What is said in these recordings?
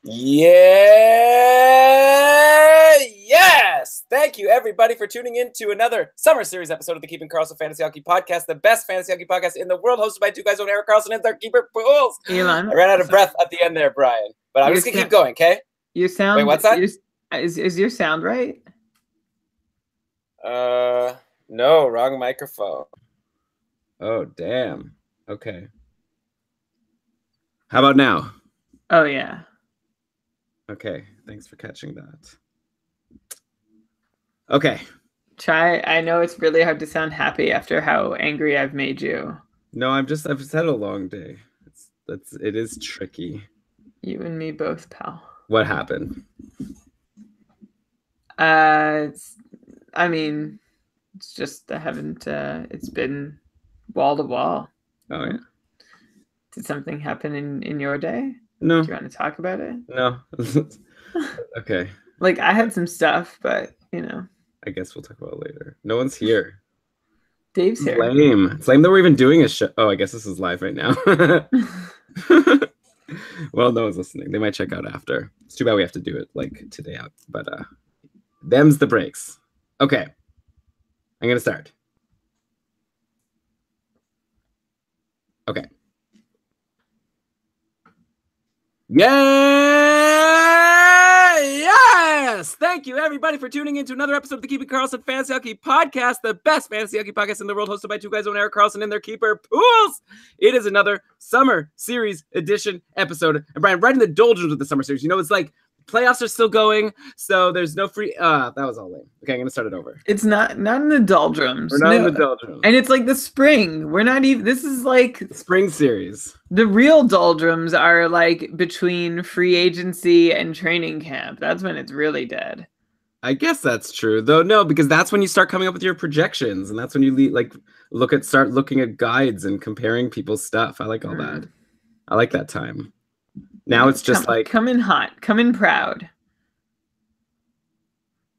Yes! Thank you, everybody, for tuning in to another Summer Series episode of the Keeping Karlsson Fantasy Hockey Podcast, the best fantasy hockey podcast in the world, hosted by two guys on Eric Karlsson and their keeper pools. Elon, I ran out of breath at the end there, Brian, but I'm just going to keep going, okay? Your sound. Wait, what's that? Is your sound right? No, wrong microphone. Oh, damn. Okay. How about now? Oh, yeah. Okay, thanks for catching that. Okay. I know it's really hard to sound happy after how angry I've made you. No, I've just had a long day. It is tricky. You and me both, pal. What happened? It's just I haven't. It's been wall to wall. Oh yeah. Did something happen in your day? No. Do you want to talk about it? No. Okay. Like I had some stuff, but you know. I guess we'll talk about it later. No one's here. Dave's here. Lame. It's lame that we're even doing a show. Oh, I guess this is live right now. Well, no one's listening. They might check out after. It's too bad we have to do it like today out. But them's the breaks. Okay. I'm gonna start. Okay. Yes! Thank you, everybody, for tuning in to another episode of the Keeping Karlsson Fantasy Hockey Podcast, the best fantasy hockey podcast in the world, hosted by two guys on Eric Karlsson and their keeper, Pools. It is another Summer Series edition episode. And Brian, right in the doldrums of the Summer Series. You know, it's like playoffs are still going, so there's no free... that was all lame. Okay, I'm going to start it over. It's not in the doldrums. We're not in the doldrums. And it's like the spring. We're not even... This is like... Spring series. The real doldrums are like between free agency and training camp. That's when it's really dead. I guess that's true, though. No, because that's when you start coming up with your projections, and that's when you start looking at guides and comparing people's stuff. I like all that. I like that time. Now it's just come in hot, come in proud.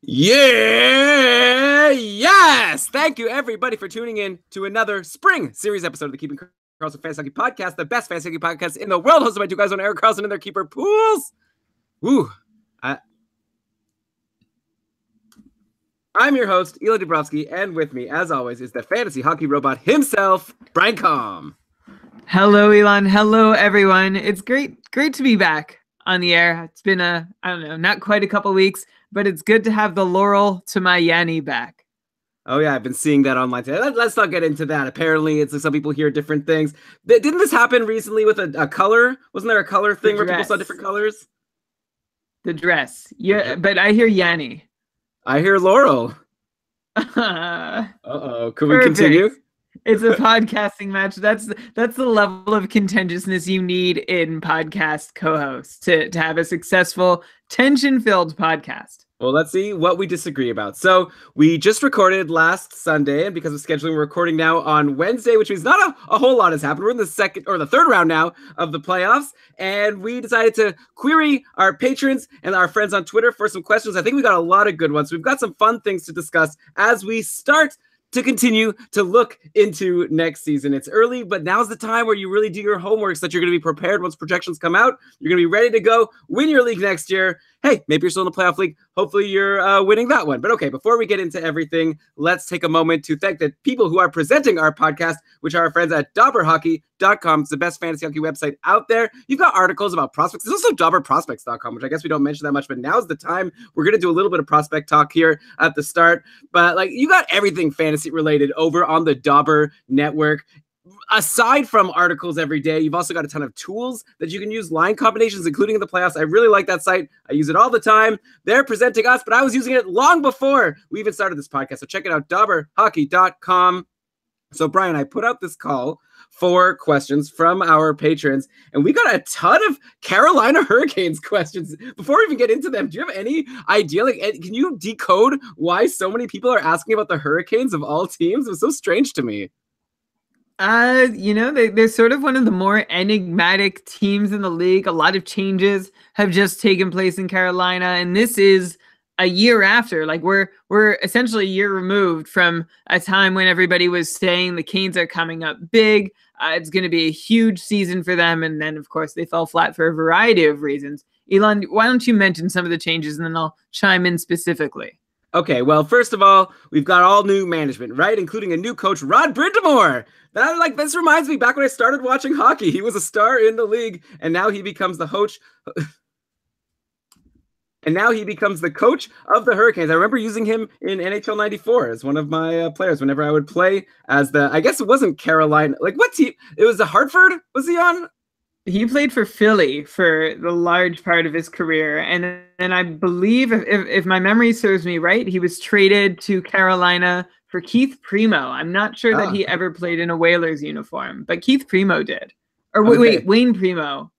Yeah, yes. Thank you, everybody, for tuning in to another Spring Series episode of the Keeping Karlsson Fantasy Hockey Podcast, the best fantasy hockey podcast in the world, hosted by two guys on Eric Karlsson and their keeper Pools. Woo! I'm your host, Eli Dabrowski, and with me, as always, is the fantasy hockey robot himself, Brian Com. Hello, Elon. Hello, everyone. It's great to be back on the air. It's been not quite a couple weeks, but it's good to have the Laurel to my Yanni back. Oh, yeah, I've been seeing that online today. Let's not get into that. Apparently, it's like some people hear different things. Didn't this happen recently with a color? Wasn't there a color thing where people saw different colors? The dress. Yeah, but I hear Yanni. I hear Laurel. Uh-oh. Can we continue? It's a podcasting match. That's the level of contentiousness you need in podcast co-hosts to have a successful, tension-filled podcast. Well, let's see what we disagree about. So we just recorded last Sunday, and because of scheduling, we're recording now on Wednesday, which means not a whole lot has happened. We're in the second or the third round now of the playoffs, and we decided to query our patrons and our friends on Twitter for some questions. I think we got a lot of good ones. We've got some fun things to discuss as we start to continue to look into next season. It's early, but now's the time where you really do your homework so that you're going to be prepared once projections come out. You're going to be ready to go win your league next year. Hey, maybe you're still in the playoff league. Hopefully you're winning that one. But okay, before we get into everything, let's take a moment to thank the people who are presenting our podcast, which are our friends at DauberHockey.com. It's the best fantasy hockey website out there. You've got articles about prospects. There's also DauberProspects.com, which I guess we don't mention that much, but now's the time. We're going to do a little bit of prospect talk here at the start. But you got everything fantasy related over on the Dauber Network. Aside from articles every day, you've also got a ton of tools that you can use, line combinations, including in the playoffs. I really like that site. I use it all the time. They're presenting us, but I was using it long before we even started this podcast. So check it out, DauberHockey.com. So Brian, I put out this call for questions from our patrons, and we got a ton of Carolina Hurricanes questions. Before we even get into them, do you have any idea? Can you decode why so many people are asking about the Hurricanes of all teams? It was so strange to me. They're sort of one of the more enigmatic teams in the league. A lot of changes have just taken place in Carolina, and this is a year after. We're essentially a year removed from a time when everybody was saying the Canes are coming up big. It's going to be a huge season for them. And then, of course, they fell flat for a variety of reasons. Elon, why don't you mention some of the changes and then I'll chime in specifically. Okay, well, first of all, we've got all new management, right? Including a new coach, Rod Brind'Amour. This reminds me back when I started watching hockey. He was a star in the league, and now he becomes the coach. And now he becomes the coach of the Hurricanes. I remember using him in NHL 94 as one of my players whenever I would play as I guess it wasn't Carolina. Like, what team? It was the Hartford? Was he on? He played for Philly for the large part of his career. And I believe, if my memory serves me right, he was traded to Carolina for Keith Primo. I'm not sure that he ever played in a Whalers uniform, but Keith Primo did. Or wait, Wayne Primo.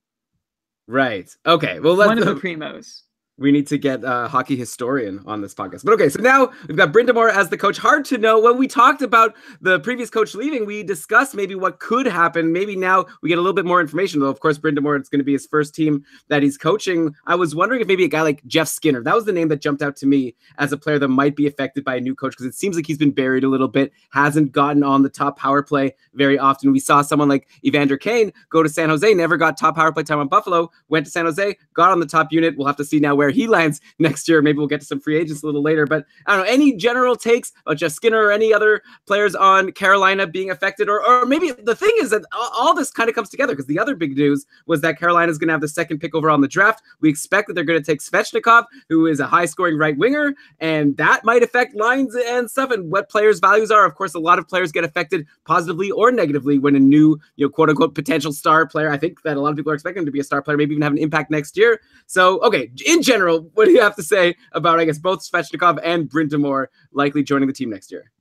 Right. Okay. Well, one of the Primos. We need to get a hockey historian on this podcast. But okay, so now we've got Brind'Amour as the coach. Hard to know. When we talked about the previous coach leaving, we discussed maybe what could happen. Maybe now we get a little bit more information. Though, of course, Brind'Amour, it's going to be his first team that he's coaching. I was wondering if maybe a guy like Jeff Skinner, that was the name that jumped out to me as a player that might be affected by a new coach, because it seems like he's been buried a little bit, hasn't gotten on the top power play very often. We saw someone like Evander Kane go to San Jose, never got top power play time on Buffalo, went to San Jose, got on the top unit. We'll have to see now where he lands next year. Maybe we'll get to some free agents a little later, but I don't know, any general takes about Jeff Skinner or any other players on Carolina being affected? Or maybe the thing is that all this kind of comes together, because the other big news was that Carolina is going to have the second pick overall in the draft. We expect that they're going to take Svechnikov, who is a high-scoring right winger, and that might affect lines and stuff and what players' values are. Of course, a lot of players get affected positively or negatively when a new, quote-unquote potential star player, I think that a lot of people are expecting him to be a star player, maybe even have an impact next year. So, okay, in general, what do you have to say about, I guess, both Svechnikov and Brind'Amour likely joining the team next year?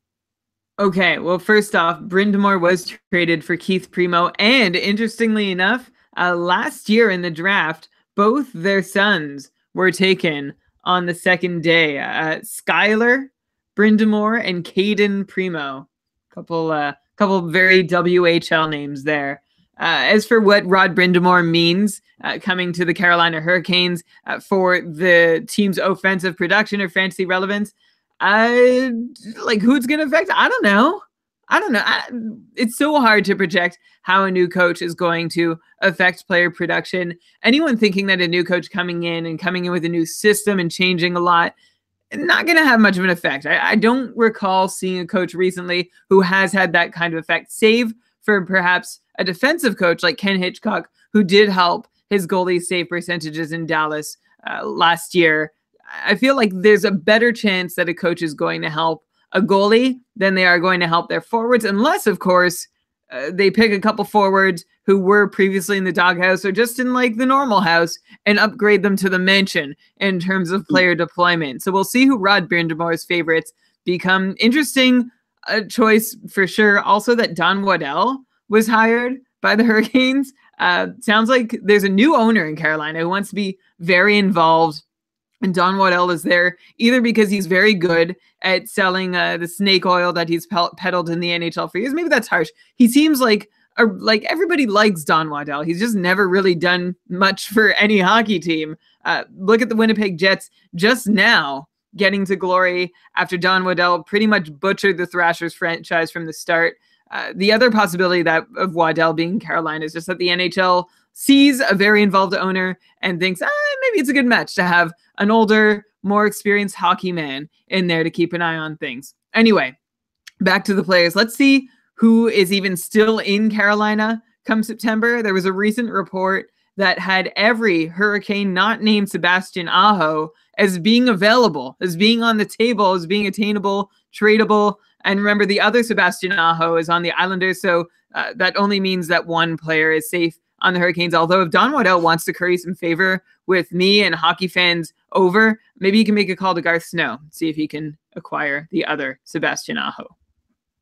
Okay, well, first off, Brind'Amour was traded for Keith Primo, and interestingly enough, last year in the draft, both their sons were taken on the second day. Skylar Brind'Amour and Caden Primo, couple very WHL names there. As for what Rod Brind'Amour means coming to the Carolina Hurricanes for the team's offensive production or fantasy relevance, who's going to affect? I don't know. It's so hard to project how a new coach is going to affect player production. Anyone thinking that a new coach coming in with a new system and changing a lot, not going to have much of an effect. I don't recall seeing a coach recently who has had that kind of effect, save for perhaps a defensive coach like Ken Hitchcock, who did help his goalie save percentages in Dallas last year. I feel like there's a better chance that a coach is going to help a goalie than they are going to help their forwards, unless, of course, they pick a couple forwards who were previously in the doghouse or just in the normal house and upgrade them to the mansion in terms of player deployment. So we'll see who Rod Brind'Amour's favorites become. Interesting choice for sure. Also that Don Waddell was hired by the Hurricanes. Sounds like there's a new owner in Carolina who wants to be very involved. And Don Waddell is there either because he's very good at selling the snake oil that he's peddled in the NHL for years. Maybe that's harsh. He seems like everybody likes Don Waddell. He's just never really done much for any hockey team. Look at the Winnipeg Jets just now getting to glory after Don Waddell pretty much butchered the Thrashers franchise from the start. The other possibility of Waddell being Carolina is just that the NHL sees a very involved owner and thinks, maybe it's a good match to have an older, more experienced hockey man in there to keep an eye on things. Anyway, back to the players. Let's see who is even still in Carolina come September. There was a recent report that had every Hurricane not named Sebastian Aho as being available, as being on the table, as being attainable, tradable. And remember, the other Sebastian Aho is on the Islanders, so that only means that one player is safe on the Hurricanes. Although if Don Waddell wants to curry some favor with me and hockey fans over, maybe he can make a call to Karlsson No, see if he can acquire the other Sebastian Aho.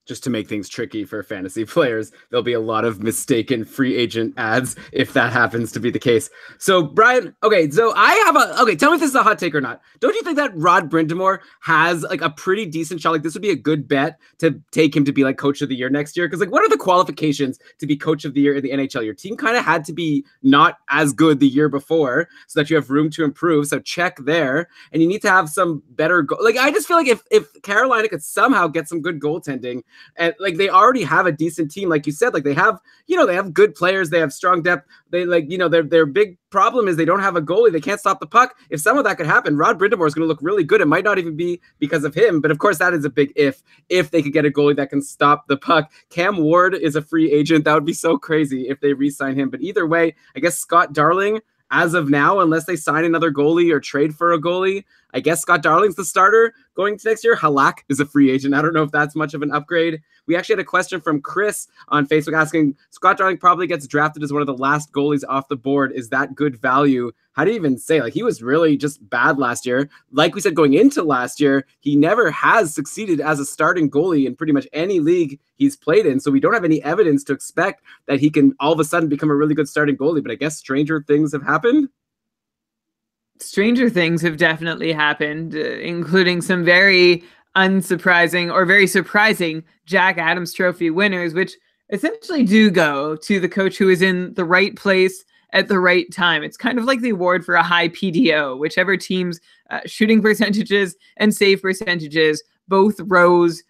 Just to make things tricky for fantasy players, there'll be a lot of mistaken free agent ads if that happens to be the case. So, Brian, okay, so tell me if this is a hot take or not. Don't you think that Rod Brind'Amour has a pretty decent shot? This would be a good bet to take him to be coach of the year next year? Because what are the qualifications to be coach of the year in the NHL? Your team kind of had to be not as good the year before so that you have room to improve. So check there. And you need to have some better I just feel like if Carolina could somehow get some good goaltending And like they already have a decent team, like you said. Like they have, they have good players, they have strong depth. They their big problem is they don't have a goalie. They can't stop the puck. If some of that could happen, Rod Brind'Amour is going to look really good. It might not even be because of him, but of course that is a big if they could get a goalie that can stop the puck. Cam Ward is a free agent. That would be so crazy if they re-sign him. But either way, I guess Scott Darling, as of now, unless they sign another goalie or trade for a goalie, I guess Scott Darling's the starter going to next year. Halak is a free agent. I don't know if that's much of an upgrade. We actually had a question from Chris on Facebook asking, Scott Darling probably gets drafted as one of the last goalies off the board. Is that good value? How do you even say? Like, he was really just bad last year. Like we said, going into last year, he never has succeeded as a starting goalie in pretty much any league he's played in. So we don't have any evidence to expect that he can all of a sudden become a really good starting goalie. But I guess stranger things have happened. Stranger things have definitely happened, including some very unsurprising or very surprising Jack Adams Trophy winners, which essentially do go to the coach who is in the right place at the right time. It's kind of like the award for a high PDO, whichever team's shooting percentages and save percentages both rose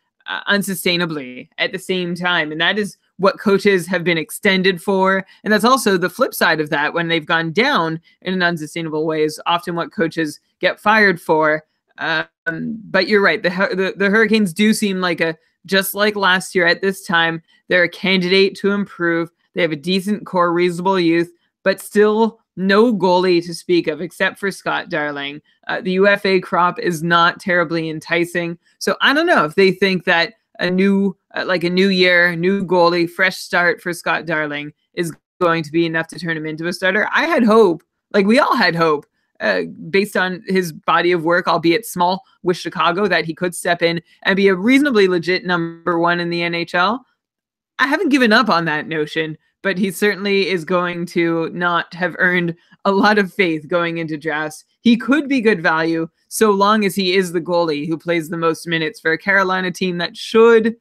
unsustainably at the same time. And that is what coaches have been extended for. And that's also the flip side of that. When they've gone down in an unsustainable way is often what coaches get fired for. But you're right. The Hurricanes do seem like just like last year at this time, they're a candidate to improve. They have a decent core, reasonable youth, but still no goalie to speak of except for Scott Darling. The UFA crop is not terribly enticing. So I don't know if they think that a new year, new goalie, fresh start for Scott Darling is going to be enough to turn him into a starter. I had hope, like we all had hope, based on his body of work, albeit small, with Chicago, that he could step in and be a reasonably legit number one in the NHL. I haven't given up on that notion, but he certainly is going to not have earned a lot of faith going into drafts. He could be good value so long as he is the goalie who plays the most minutes for a Carolina team that should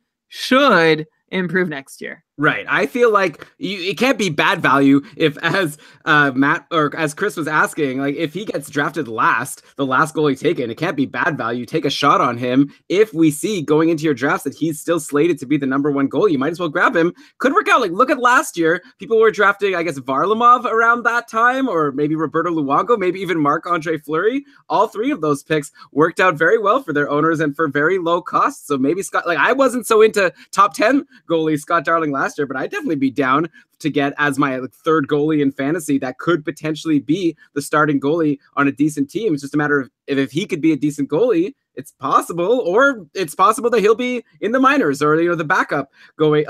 improve next year. Right. I feel like it can't be bad value if, as Matt or as Chris was asking, like if he gets drafted the last goalie taken, it can't be bad value. Take a shot on him. If we see going into your drafts that he's still slated to be the number one goalie, you might as well grab him. Could work out. Like look at last year. People were drafting, I guess, Varlamov around that time, or maybe Roberto Luongo, maybe even Marc-Andre Fleury. All three of those picks worked out very well for their owners and for very low costs. So maybe Scott, like I wasn't so into top 10 goalie Scott Darling last year, but I'd definitely be down to get as my third goalie in fantasy that could potentially be the starting goalie on a decent team. It's just a matter of if he could be a decent goalie, it's possible, or it's possible that he'll be in the minors or the backup going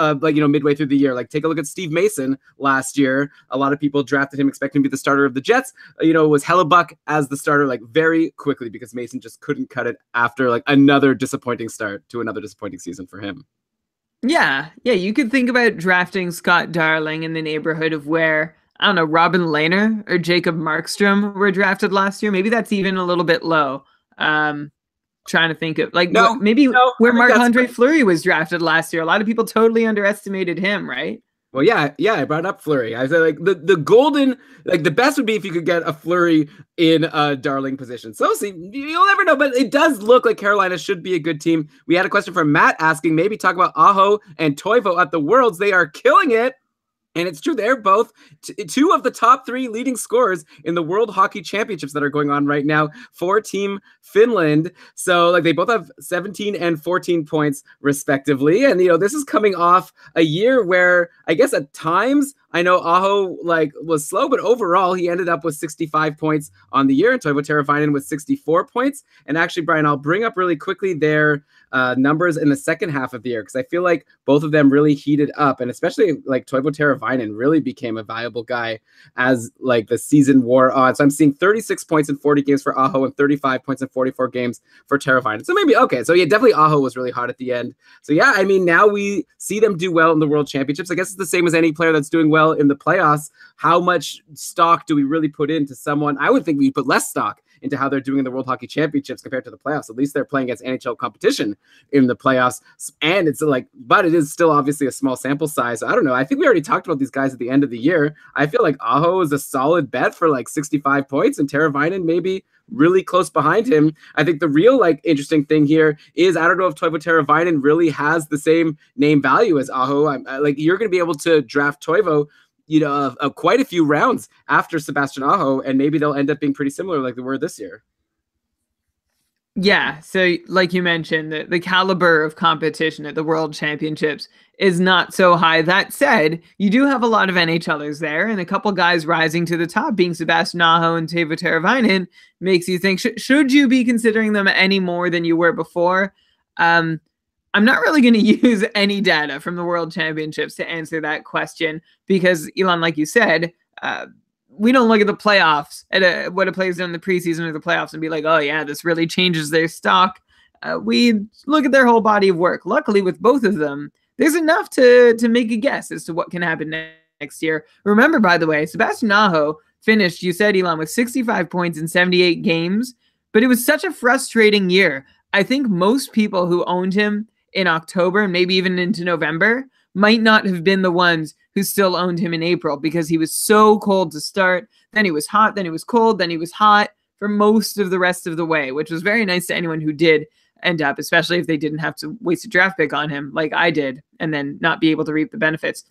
midway through the year. Like take a look at Steve Mason last year. A lot of people drafted him expecting to be the starter of the Jets. It was Hellebuck as the starter like very quickly because Mason just couldn't cut it after like another disappointing start to another disappointing season for him. Yeah, you could think about drafting Scott Darling in the neighborhood of where, I don't know, Robin Lehner or Jacob Markstrom were drafted last year. Maybe that's even a little bit low. Trying to think of where Marc-Andre Fleury was drafted last year. A lot of people totally underestimated him, right? Well, yeah, I brought up Fleury. I said like the golden, like the best would be if you could get a Fleury in a Darling position. So see, you'll never know, but it does look like Carolina should be a good team. We had a question from Matt asking, maybe talk about Aho and Toivo at the Worlds. They are killing it. And it's true, they're both two of the top three leading scorers in the World Hockey Championships that are going on right now for Team Finland. So like they both have 17 and 14 points respectively. And, this is coming off a year where I guess at times I know Aho was slow, but overall he ended up with 65 points on the year, and Toivo Teravainen with 64 points. And actually, Brian, I'll bring up really quickly their numbers in the second half of the year because I feel like both of them really heated up, and especially like Toivo Teravainen really became a valuable guy as like the season wore on. So I'm seeing 36 points in 40 games for Aho and 35 points in 44 games for Teravainen. So maybe okay. So yeah, definitely Aho was really hot at the end. So yeah, I mean now we see them do well in the World Championships. I guess it's the same as any player that's doing well in the playoffs. How much stock do we really put into someone? I would think we put less stock into how they're doing in the World Hockey Championships compared to the playoffs. At least they're playing against NHL competition in the playoffs. And it's like, but it is still obviously a small sample size. So I don't know. I think we already talked about these guys at the end of the year. I feel like Aho is a solid bet for like 65 points, and Teravainen maybe really close behind him. I think the real like interesting thing here is I don't know if Toivo Teravainen really has the same name value as Aho. Like you're going to be able to draft Toivo, you know, quite a few rounds after Sebastian Aho, and maybe they'll end up being pretty similar like they were this year. Yeah, so like you mentioned, the caliber of competition at the World Championships is not so high. That said, you do have a lot of NHLers there, and a couple guys rising to the top, being Sebastian Aho and Teuvo Teravainen, makes you think, should you be considering them any more than you were before? I'm not really going to use any data from the World Championships to answer that question because, Elon, like you said, we don't look at the playoffs, at what a player's done in the preseason or the playoffs and be like, oh, yeah, this really changes their stock. We look at their whole body of work. Luckily, with both of them, there's enough to make a guess as to what can happen next year. Remember, by the way, Sebastian Aho finished, you said, Elon, with 65 points in 78 games, but it was such a frustrating year. I think most people who owned him in October and maybe even into November might not have been the ones who still owned him in April because he was so cold to start. Then he was hot, then he was cold, then he was hot for most of the rest of the way, which was very nice to anyone who did end up, especially if they didn't have to waste a draft pick on him like I did and then not be able to reap the benefits.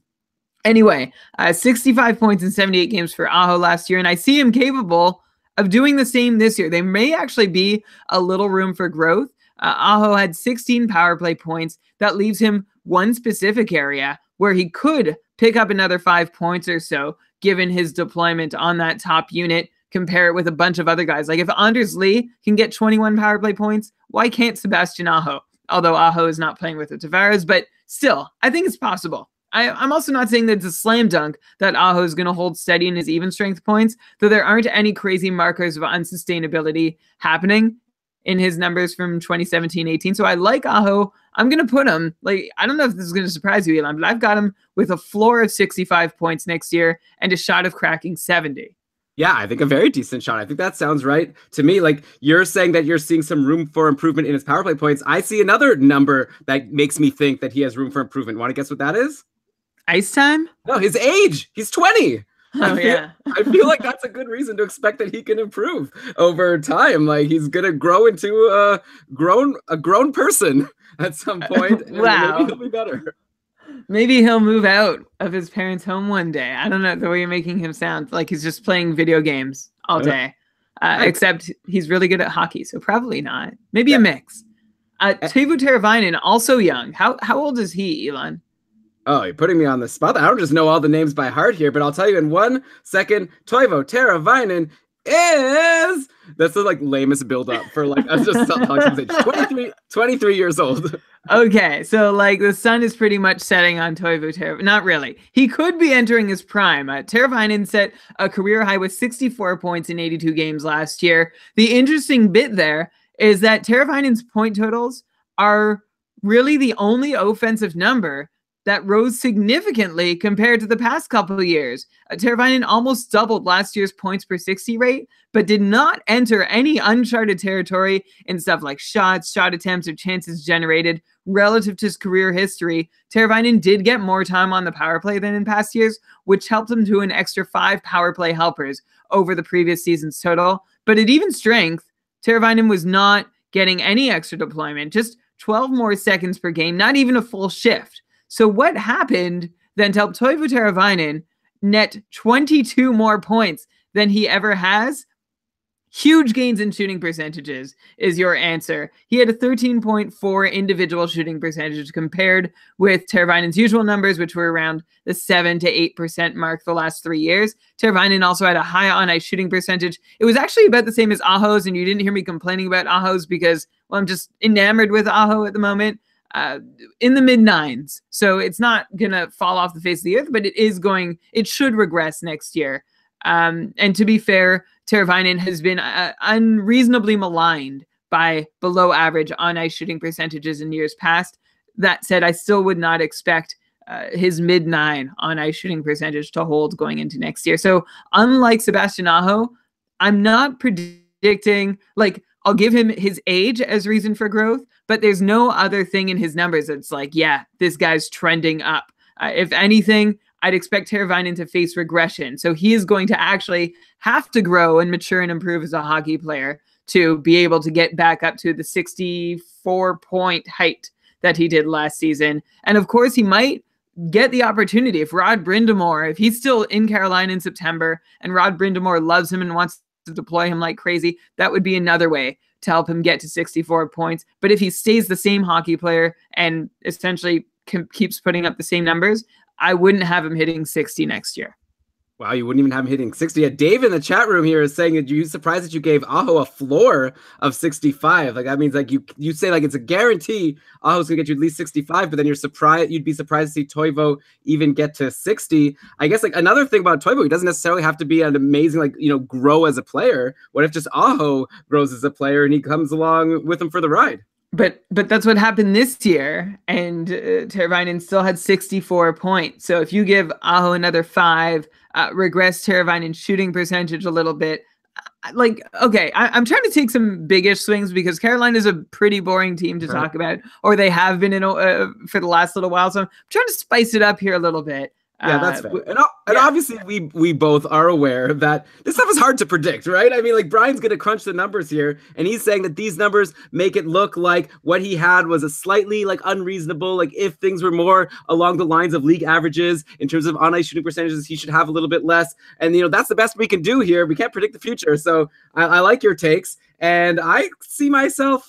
Anyway, 65 points in 78 games for Aho last year, and I see him capable of doing the same this year. There may actually be a little room for growth. Aho had 16 power play points. That leaves him one specific area where he could pick up another 5 points or so, given his deployment on that top unit. Compare it with a bunch of other guys. Like if Anders Lee can get 21 power play points, why can't Sebastian Aho? Although Aho is not playing with the Tavares, but still, I think it's possible. I'm also not saying that it's a slam dunk that Aho is going to hold steady in his even strength points, though there aren't any crazy markers of unsustainability happening in his numbers from 2017-18. So I like Aho. I'm going to put him, like, I don't know if this is going to surprise you, Elon, but I've got him with a floor of 65 points next year and a shot of cracking 70. Yeah, I think a very decent shot. I think that sounds right to me. Like you're saying that you're seeing some room for improvement in his power play points. I see another number that makes me think that he has room for improvement. Want to guess what that is? Ice time? No, his age. He's 20. Oh, yeah. I feel like that's a good reason to expect that he can improve over time. Like he's gonna grow into a grown person at some point. Wow. Maybe he'll be better. Maybe he'll move out of his parents' home one day. I don't know, the way you're making him sound like he's just playing video games all day. Except he's really good at hockey, so probably not. Maybe a mix. Teuvo Teravainen, also young. How old is he, Elon? Oh, you're putting me on the spot. I don't just know all the names by heart here, but I'll tell you in 1 second. Teuvo Teravainen is... That's the like lamest build-up for like us just talking age. 23 years old. Okay, so like the sun is pretty much setting on Teuvo Teravainen. Not really. He could be entering his prime. Teravainen set a career high with 64 points in 82 games last year. The interesting bit there is that Teravainen's point totals are really the only offensive number that rose significantly compared to the past couple of years. Teravainen almost doubled last year's points per 60 rate, but did not enter any uncharted territory in stuff like shots, shot attempts, or chances generated relative to his career history. Teravainen did get more time on the power play than in past years, which helped him to an extra 5 power play helpers over the previous season's total. But at even strength, Teravainen was not getting any extra deployment, just 12 more seconds per game, not even a full shift. So what happened then to help Teuvo Teravainen net 22 more points than he ever has? Huge gains in shooting percentages is your answer. He had a 13.4 individual shooting percentage compared with Teravainen's usual numbers, which were around the 7 to 8% mark the last 3 years. Teravainen also had a high on-ice shooting percentage. It was actually about the same as Aho's, and you didn't hear me complaining about Aho's because, well, I'm just enamored with Aho at the moment. In the mid-9s. So it's not going to fall off the face of the earth, but it should regress next year. And to be fair, Teravainen has been unreasonably maligned by below average on-ice shooting percentages in years past. That said, I still would not expect his mid-9 on-ice shooting percentage to hold going into next year. So unlike Sebastian Aho, I'm not predicting predicting, like, I'll give him his age as reason for growth, but there's no other thing in his numbers that's like, yeah, this guy's trending up. If anything, I'd expect Teravainen to face regression. So he is going to actually have to grow and mature and improve as a hockey player to be able to get back up to the 64-point height that he did last season. And of course, he might get the opportunity if Rod Brind'Amour, if he's still in Carolina in September and Rod Brind'Amour loves him and wants to deploy him like crazy, that would be another way to help him get to 64 points. But if he stays the same hockey player and essentially keeps putting up the same numbers, I wouldn't have him hitting 60 next year. Wow, you wouldn't even have him hitting 60. Yeah, Dave in the chat room here is saying that you're surprised that you gave Aho a floor of 65. Like, that means like you say like it's a guarantee Aho's gonna get you at least 65, but then you'd be surprised to see Toivo even get to 60. I guess like another thing about Toivo, he doesn't necessarily have to be an amazing, like, grow as a player. What if just Aho grows as a player and he comes along with him for the ride? But that's what happened this year, and Teravainen still had 64 points. So if you give Aho another 5, regress Teravainen's shooting percentage a little bit, like, okay, I'm trying to take some biggish swings because Carolina is a pretty boring team to talk about, or they have been for the last little while. So I'm trying to spice it up here a little bit. Yeah, that's and obviously we both are aware that this stuff is hard to predict, right? I mean, like, Brian's going to crunch the numbers here, and he's saying that these numbers make it look like what he had was a slightly like unreasonable. Like, if things were more along the lines of league averages in terms of on-ice shooting percentages, he should have a little bit less. And that's the best we can do here. We can't predict the future, so I like your takes. And I see myself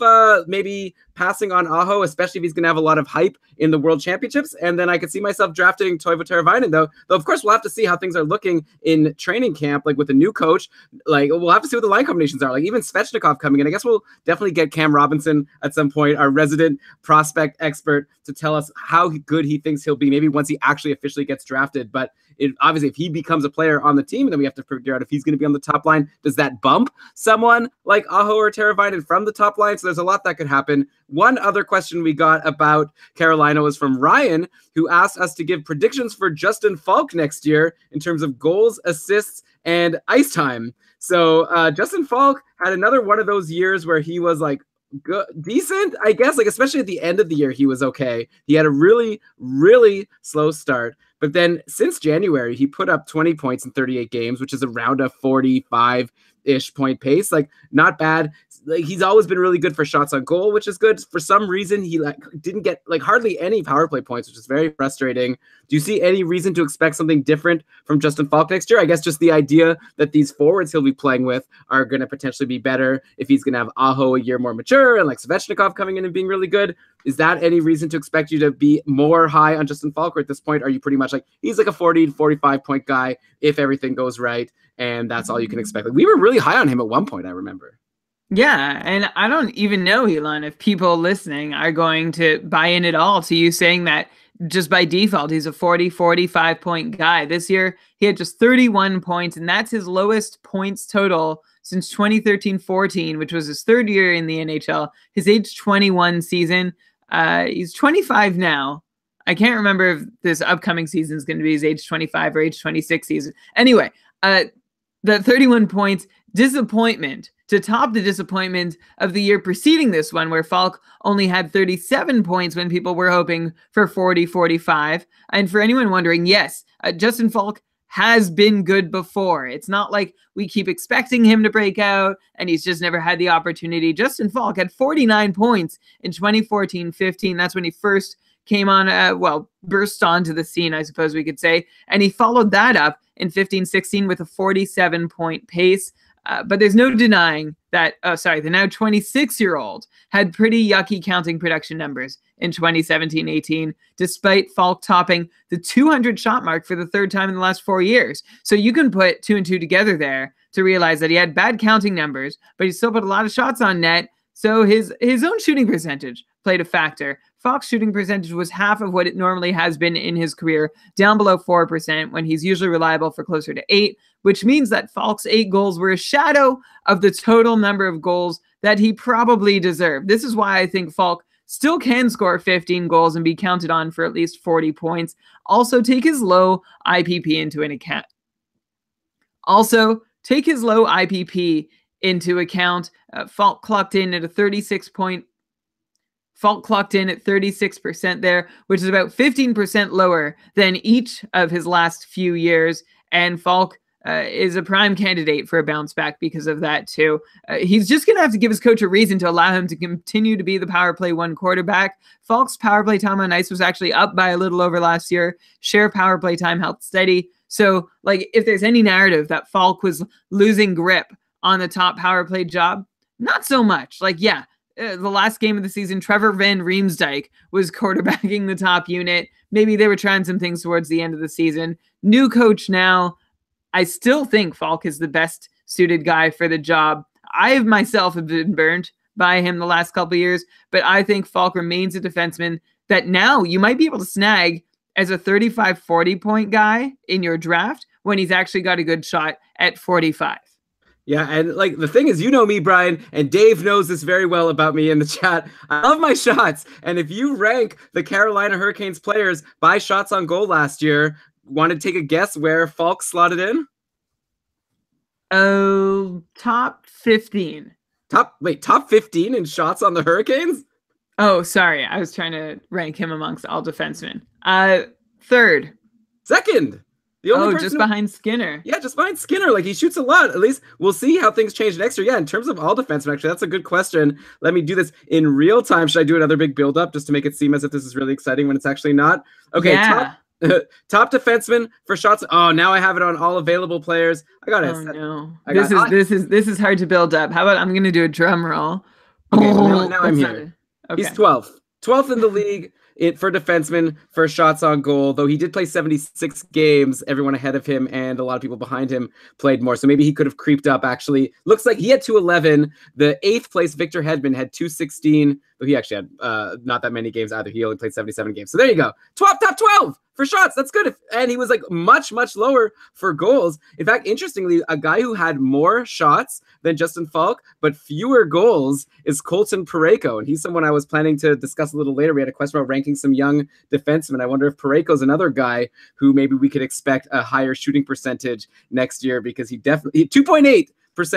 maybe passing on Aho, especially if he's going to have a lot of hype in the World Championships. And then I could see myself drafting Toivo Teravainen, though. Though, of course, we'll have to see how things are looking in training camp, like with a new coach. Like, we'll have to see what the line combinations are. Like, even Svechnikov coming in. I guess we'll definitely get Cam Robinson at some point, our resident prospect expert, to tell us how good he thinks he'll be, maybe once he actually officially gets drafted. But obviously, if he becomes a player on the team, and then we have to figure out if he's going to be on the top line, does that bump someone like Aho or Teravainen from the top line? So there's a lot that could happen. One other question we got about Carolina was from Ryan, who asked us to give predictions for Justin Falk next year in terms of goals, assists, and ice time. So Justin Falk had another one of those years where he was like good, decent, I guess, like especially at the end of the year, he was okay. He had a really, really slow start. But then since January, he put up 20 points in 38 games, which is around a 45-ish point pace. Like, not bad. Like, he's always been really good for shots on goal, which is good. For some reason, he didn't get hardly any power play points, which is very frustrating. Do you see any reason to expect something different from Justin Falk next year? I guess just the idea that these forwards he'll be playing with are going to potentially be better if he's going to have Aho a year more mature and like Svechnikov coming in and being really good. Is that any reason to expect you to be more high on Justin Falk, or at this point, are you pretty much like, he's like a 40 to 45 point guy if everything goes right, and that's all you can expect? Like, we were really high on him at one point, I remember. Yeah, and I don't even know, Elon, if people listening are going to buy in at all to you saying that just by default he's a 40, 45 point guy. This year, he had just 31 points, and that's his lowest points total since 2013-14, which was his third year in the NHL, his age 21 season. He's 25 now. I can't remember if this upcoming season is going to be his age 25 or age 26 season. Anyway, the 31 points, disappointment to top the disappointment of the year preceding this one, where Falk only had 37 points when people were hoping for 40, 45. And for anyone wondering, yes, Justin Falk has been good before. It's not like we keep expecting him to break out and he's just never had the opportunity. Justin Falk had 49 points in 2014-15. That's when he first came on, burst onto the scene, I suppose we could say. And he followed that up in 15-16 with a 47-point pace. But there's no denying that, the now 26-year-old had pretty yucky counting production numbers in 2017-18, despite Falk topping the 200 shot mark for the third time in the last 4 years. So you can put 2 and 2 together there to realize that he had bad counting numbers, but he still put a lot of shots on net. So his own shooting percentage played a factor. Falk's shooting percentage was half of what it normally has been in his career, down below 4%, when he's usually reliable for closer to 8, which means that Falk's 8 goals were a shadow of the total number of goals that he probably deserved. This is why I think Falk still can score 15 goals and be counted on for at least 40 points. Also, take his low IPP into an account. into account, Falk clocked in at 36% there, which is about 15% lower than each of his last few years. And Falk is a prime candidate for a bounce back because of that too. He's just going to have to give his coach a reason to allow him to continue to be the power play one quarterback. Falk's power play time on ice was actually up by a little over last year. Share power play time held steady. So, like, if there's any narrative that Falk was losing grip on the top power play job, not so much. Like, yeah, the last game of the season, Trevor Van Riemsdyk was quarterbacking the top unit. Maybe they were trying some things towards the end of the season. New coach now. I still think Falk is the best suited guy for the job. I myself have been burned by him the last couple of years, but I think Falk remains a defenseman that now you might be able to snag as a 35-40 point guy in your draft when he's actually got a good shot at 45. Yeah, and like the thing is, you know me, Brian, and Dave knows this very well about me in the chat. I love my shots, and if you rank the Carolina Hurricanes players by shots on goal last year, want to take a guess where Falk slotted in? Oh, top 15. Top 15 in shots on the Hurricanes? Oh, sorry. I was trying to rank him amongst all defensemen. Third. Second. The only just behind Skinner. Yeah, just behind Skinner. Like, he shoots a lot. At least we'll see how things change next year. Yeah, in terms of all defensemen, actually, that's a good question. Let me do this in real time. Should I do another big build-up just to make it seem as if this is really exciting when it's actually not? Okay, yeah. Top defenseman for shots. Oh, now I have it on all available players. I got it. Oh no, this is hard to build up. How about I'm gonna do a drum roll? Okay, now I'm here. Okay. He's 12th in the league for defensemen for shots on goal. Though he did play 76 games, everyone ahead of him and a lot of people behind him played more. So maybe he could have creeped up. Actually, looks like he had 211. The 8th place Victor Hedman had 216. Though he actually had not that many games either. He only played 77 games. So there you go. Top 12 for shots. That's good. And he was like much lower for goals. In fact, interestingly, a guy who had more shots than Justin Falk, but fewer goals is Colton Parayko. And he's someone I was planning to discuss a little later. We had a question about ranking some young defensemen. I wonder if Parayko's another guy who maybe we could expect a higher shooting percentage next year, because he definitely 2.8%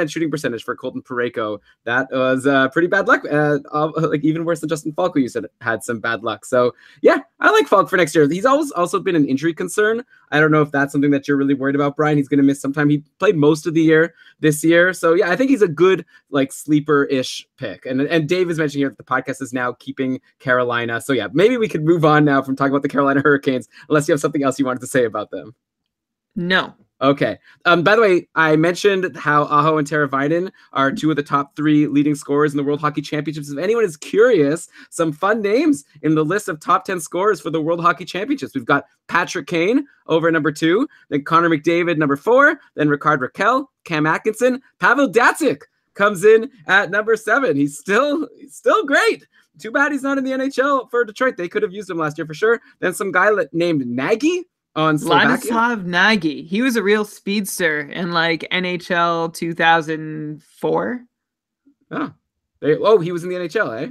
shooting percentage for Colton Parayko. That was pretty bad luck. Like even worse than Justin Falk, who you said had some bad luck. So yeah, I like Falk for next year. He's always also been an injury concern. I don't know if that's something that you're really worried about, Brian. He's going to miss some time. He played most of the year this year. So yeah, I think he's a good like sleeper-ish pick. And Dave is mentioning here that the podcast is now keeping Carolina. So yeah, maybe we could move on now from talking about the Carolina Hurricanes, unless you have something else you wanted to say about them. No. Okay. By the way, I mentioned how Aho and Teravainen are two of the top 3 leading scorers in the World Hockey Championships. If anyone is curious, some fun names in the list of top 10 scorers for the World Hockey Championships. We've got Patrick Kane over number 2, then Connor McDavid number 4, then Ricard Raquel, Cam Atkinson, Pavel Datsyuk comes in at number 7. He's still great. Too bad he's not in the NHL for Detroit. They could have used him last year for sure. Then some guy named Nagy on Slovakia. Ladislav Nagy. He was a real speedster in like NHL 2004. Oh, he was in the NHL, eh?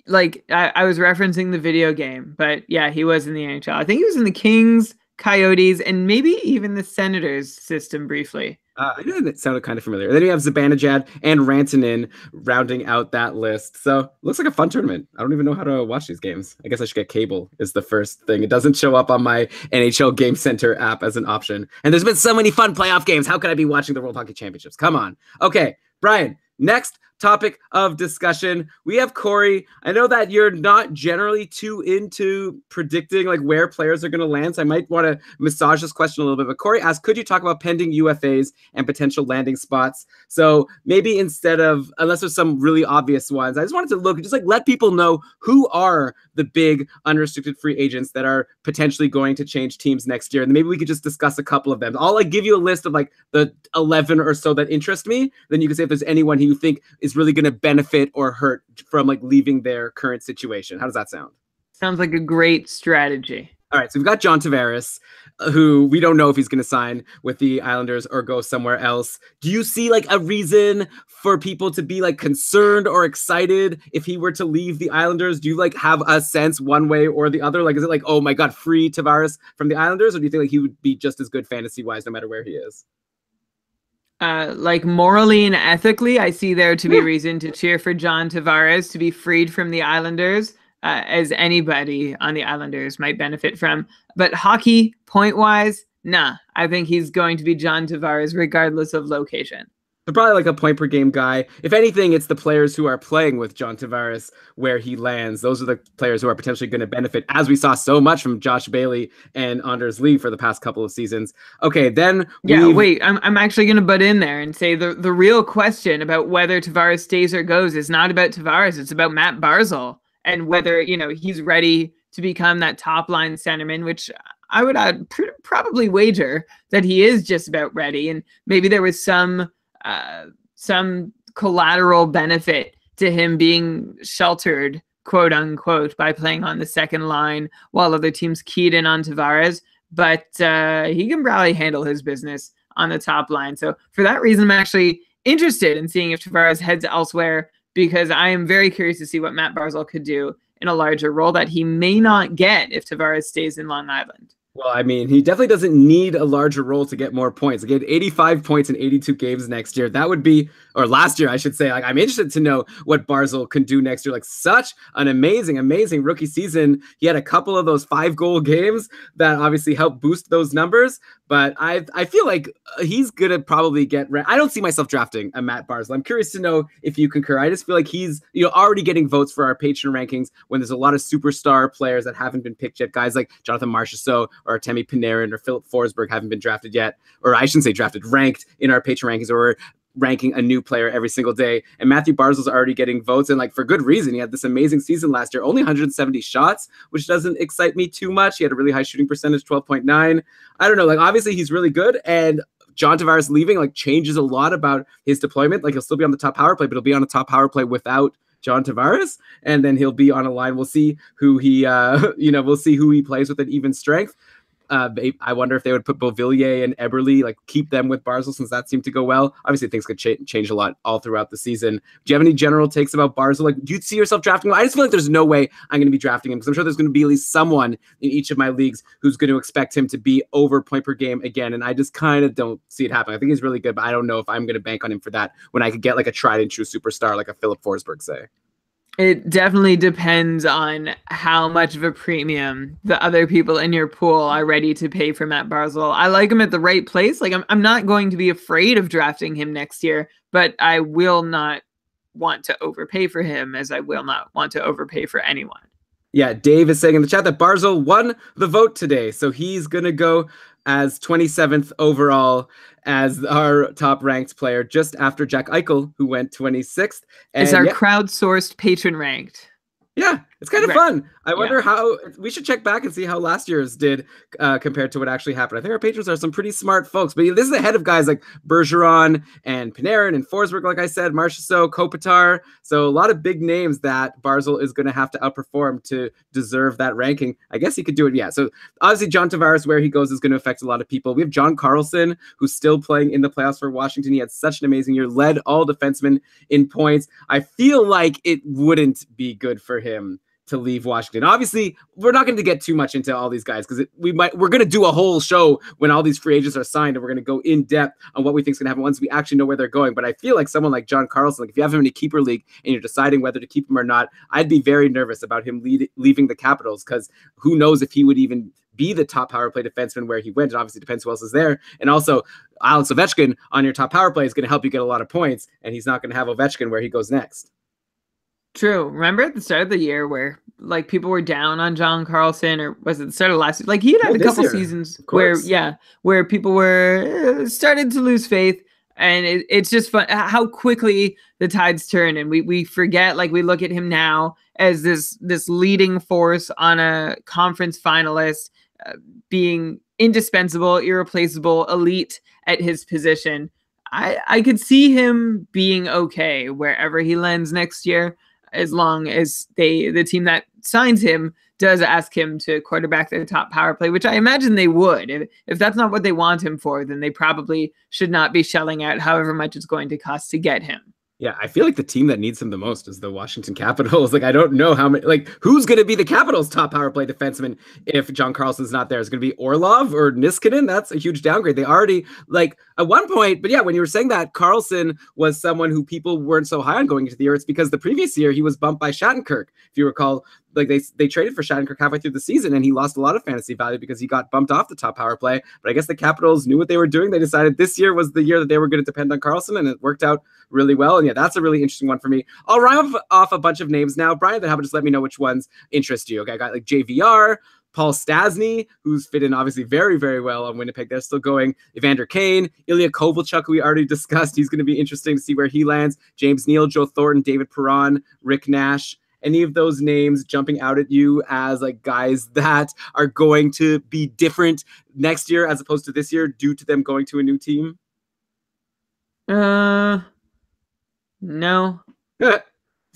Like I was referencing the video game, but yeah, he was in the NHL. I think he was in the Kings, Coyotes, and maybe even the Senators system briefly. I knew that sounded kind of familiar. Then you have Zibanejad and Rantanen rounding out that list. So looks like a fun tournament. I don't even know how to watch these games. I guess I should get cable is the first thing. It doesn't show up on my NHL Game Center app as an option. And there's been so many fun playoff games. How could I be watching the World Hockey Championships? Come on. Okay, Brian, next topic of discussion. We have Corey. I know that you're not generally too into predicting like where players are going to land, so I might want to massage this question a little bit. But Corey asked, could you talk about pending UFAs and potential landing spots? So maybe instead of, unless there's some really obvious ones, I just wanted to look, just like let people know who are the big unrestricted free agents that are potentially going to change teams next year. And maybe we could just discuss a couple of them. I'll like give you a list of like the 11 or so that interest me. Then you can say if there's anyone who you think is really going to benefit or hurt from like leaving their current situation. How does that sound? Sounds like a great strategy. All right, so we've got John Tavares, who we don't know if he's going to sign with the Islanders or go somewhere else. Do you see like a reason for people to be like concerned or excited if he were to leave the Islanders? Do you like have a sense one way or the other? Like, is it like, oh my God, free Tavares from the Islanders? Or do you think like he would be just as good fantasy wise no matter where he is? Like morally and ethically, I see there to be Yeah. reason to cheer for John Tavares to be freed from the Islanders, as anybody on the Islanders might benefit from. But hockey, point wise, nah, I think he's going to be John Tavares regardless of location. They're probably like a point per game guy. If anything, it's the players who are playing with John Tavares where he lands. Those are the players who are potentially going to benefit, as we saw so much from Josh Bailey and Anders Lee for the past couple of seasons. Okay, then Yeah, we've wait, I'm actually going to butt in there and say the real question about whether Tavares stays or goes is not about Tavares, it's about Matt Barzal and whether, he's ready to become that top line centerman, which I would probably wager that he is just about ready. And maybe there was some collateral benefit to him being sheltered, quote unquote, by playing on the second line while other teams keyed in on Tavares. But he can probably handle his business on the top line. So for that reason, I'm actually interested in seeing if Tavares heads elsewhere, because I am very curious to see what Matt Barzal could do in a larger role that he may not get if Tavares stays in Long Island. Well, I mean, he definitely doesn't need a larger role to get more points. Like, he had 85 points in 82 games next year. That would be, or last year, I should say. Like, I'm interested to know what Barzal can do next year. Like, such an amazing, amazing rookie season. He had a couple of those 5-goal games that obviously helped boost those numbers. But I feel like he's gonna probably get. I don't see myself drafting a Matt Barzal. I'm curious to know if you concur. I just feel like he's already getting votes for our patron rankings when there's a lot of superstar players that haven't been picked yet. Guys like Jonathan Marchessault or Artemi Panarin or Philip Forsberg haven't been drafted yet, or I shouldn't say drafted, ranked in our patron rankings, or we're ranking a new player every single day. And Matthew Barzal's already getting votes, and like for good reason. He had this amazing season last year, only 170 shots, which doesn't excite me too much. He had a really high shooting percentage, 12.9. I don't know, like obviously he's really good, and John Tavares leaving like changes a lot about his deployment. Like, he'll still be on the top power play, but he'll be on a top power play without John Tavares, and then he'll be on a line. We'll see who he we'll see who he plays with at even strength. I wonder if they would put Beauvillier and Eberle, like keep them with Barzal, since that seemed to go well. Obviously, things could change a lot all throughout the season. Do you have any general takes about Barzal? Like, do you see yourself drafting him? I just feel like there's no way I'm going to be drafting him, because I'm sure there's going to be at least someone in each of my leagues who's going to expect him to be over point per game again, and I just kind of don't see it happen. I think he's really good, but I don't know if I'm going to bank on him for that when I could get like a tried and true superstar like a Philip Forsberg, say. It definitely depends on how much of a premium the other people in your pool are ready to pay for Matt Barzal. I like him at the right place. Like, I'm not going to be afraid of drafting him next year, but I will not want to overpay for him, as I will not want to overpay for anyone. Yeah, Dave is saying in the chat that Barzal won the vote today, so he's going to go as 27th overall as our top-ranked player, just after Jack Eichel, who went 26th. And Is our crowdsourced patron ranked? Yeah, it's kind of fun. I wonder how we should check back and see how last year's did compared to what actually happened. I think our patrons are some pretty smart folks, but this is ahead of guys like Bergeron and Panarin and Forsberg, like I said, Marchessault, Kopitar. So a lot of big names that Barzal is going to have to outperform to deserve that ranking. I guess he could do it. Yeah. So obviously John Tavares, where he goes, is going to affect a lot of people. We have John Karlsson, who's still playing in the playoffs for Washington. He had such an amazing year, led all defensemen in points. I feel like it wouldn't be good for him to leave Washington. Obviously, we're not going to get too much into all these guys, because we're going to do a whole show when all these free agents are signed, and we're going to go in depth on what we think is going to happen once we actually know where they're going. But I feel like someone like John Karlsson, like if you have him in a keeper league and you're deciding whether to keep him or not, I'd be very nervous about him leaving the Capitals, because who knows if he would even be the top power play defenseman where he went. It obviously depends who else is there. And also, Alex Ovechkin on your top power play is going to help you get a lot of points, and he's not going to have Ovechkin where he goes next. True. Remember at the start of the year where like people were down on John Karlsson, or was it the start of last year? Like he had a couple seasons where people were started to lose faith, and it's just fun how quickly the tides turn, and we forget. Like, we look at him now as this leading force on a conference finalist, being indispensable, irreplaceable, elite at his position. I could see him being okay wherever he lands next year, as long as the team that signs him does ask him to quarterback their top power play, which I imagine they would. If that's not what they want him for, then they probably should not be shelling out however much it's going to cost to get him. Yeah, I feel like the team that needs him the most is the Washington Capitals. Like, I don't know how many, like, who's going to be the Capitals' top power play defenseman if John Carlson's not there? Is it going to be Orlov or Niskanen? That's a huge downgrade. They already, like, at one point, but yeah, when you were saying that Carlson was someone who people weren't so high on going into the year, it's because the previous year he was bumped by Shattenkirk. If you recall, like they traded for Shattenkirk halfway through the season, and he lost a lot of fantasy value because he got bumped off the top power play. But I guess the Capitals knew what they were doing. They decided this year was the year that they were going to depend on Karlsson, and it worked out really well. And yeah, that's a really interesting one for me. I'll rhyme off a bunch of names now, Brian. Then how about just let me know which ones interest you? Okay, I got like JVR, Paul Stastny, who's fit in obviously very, very well on Winnipeg. They're still going. Evander Kane, Ilya Kovalchuk, who we already discussed. He's going to be interesting to see where he lands. James Neal, Joe Thornton, David Perron, Rick Nash. Any of those names jumping out at you as like guys that are going to be different next year as opposed to this year due to them going to a new team? No. Is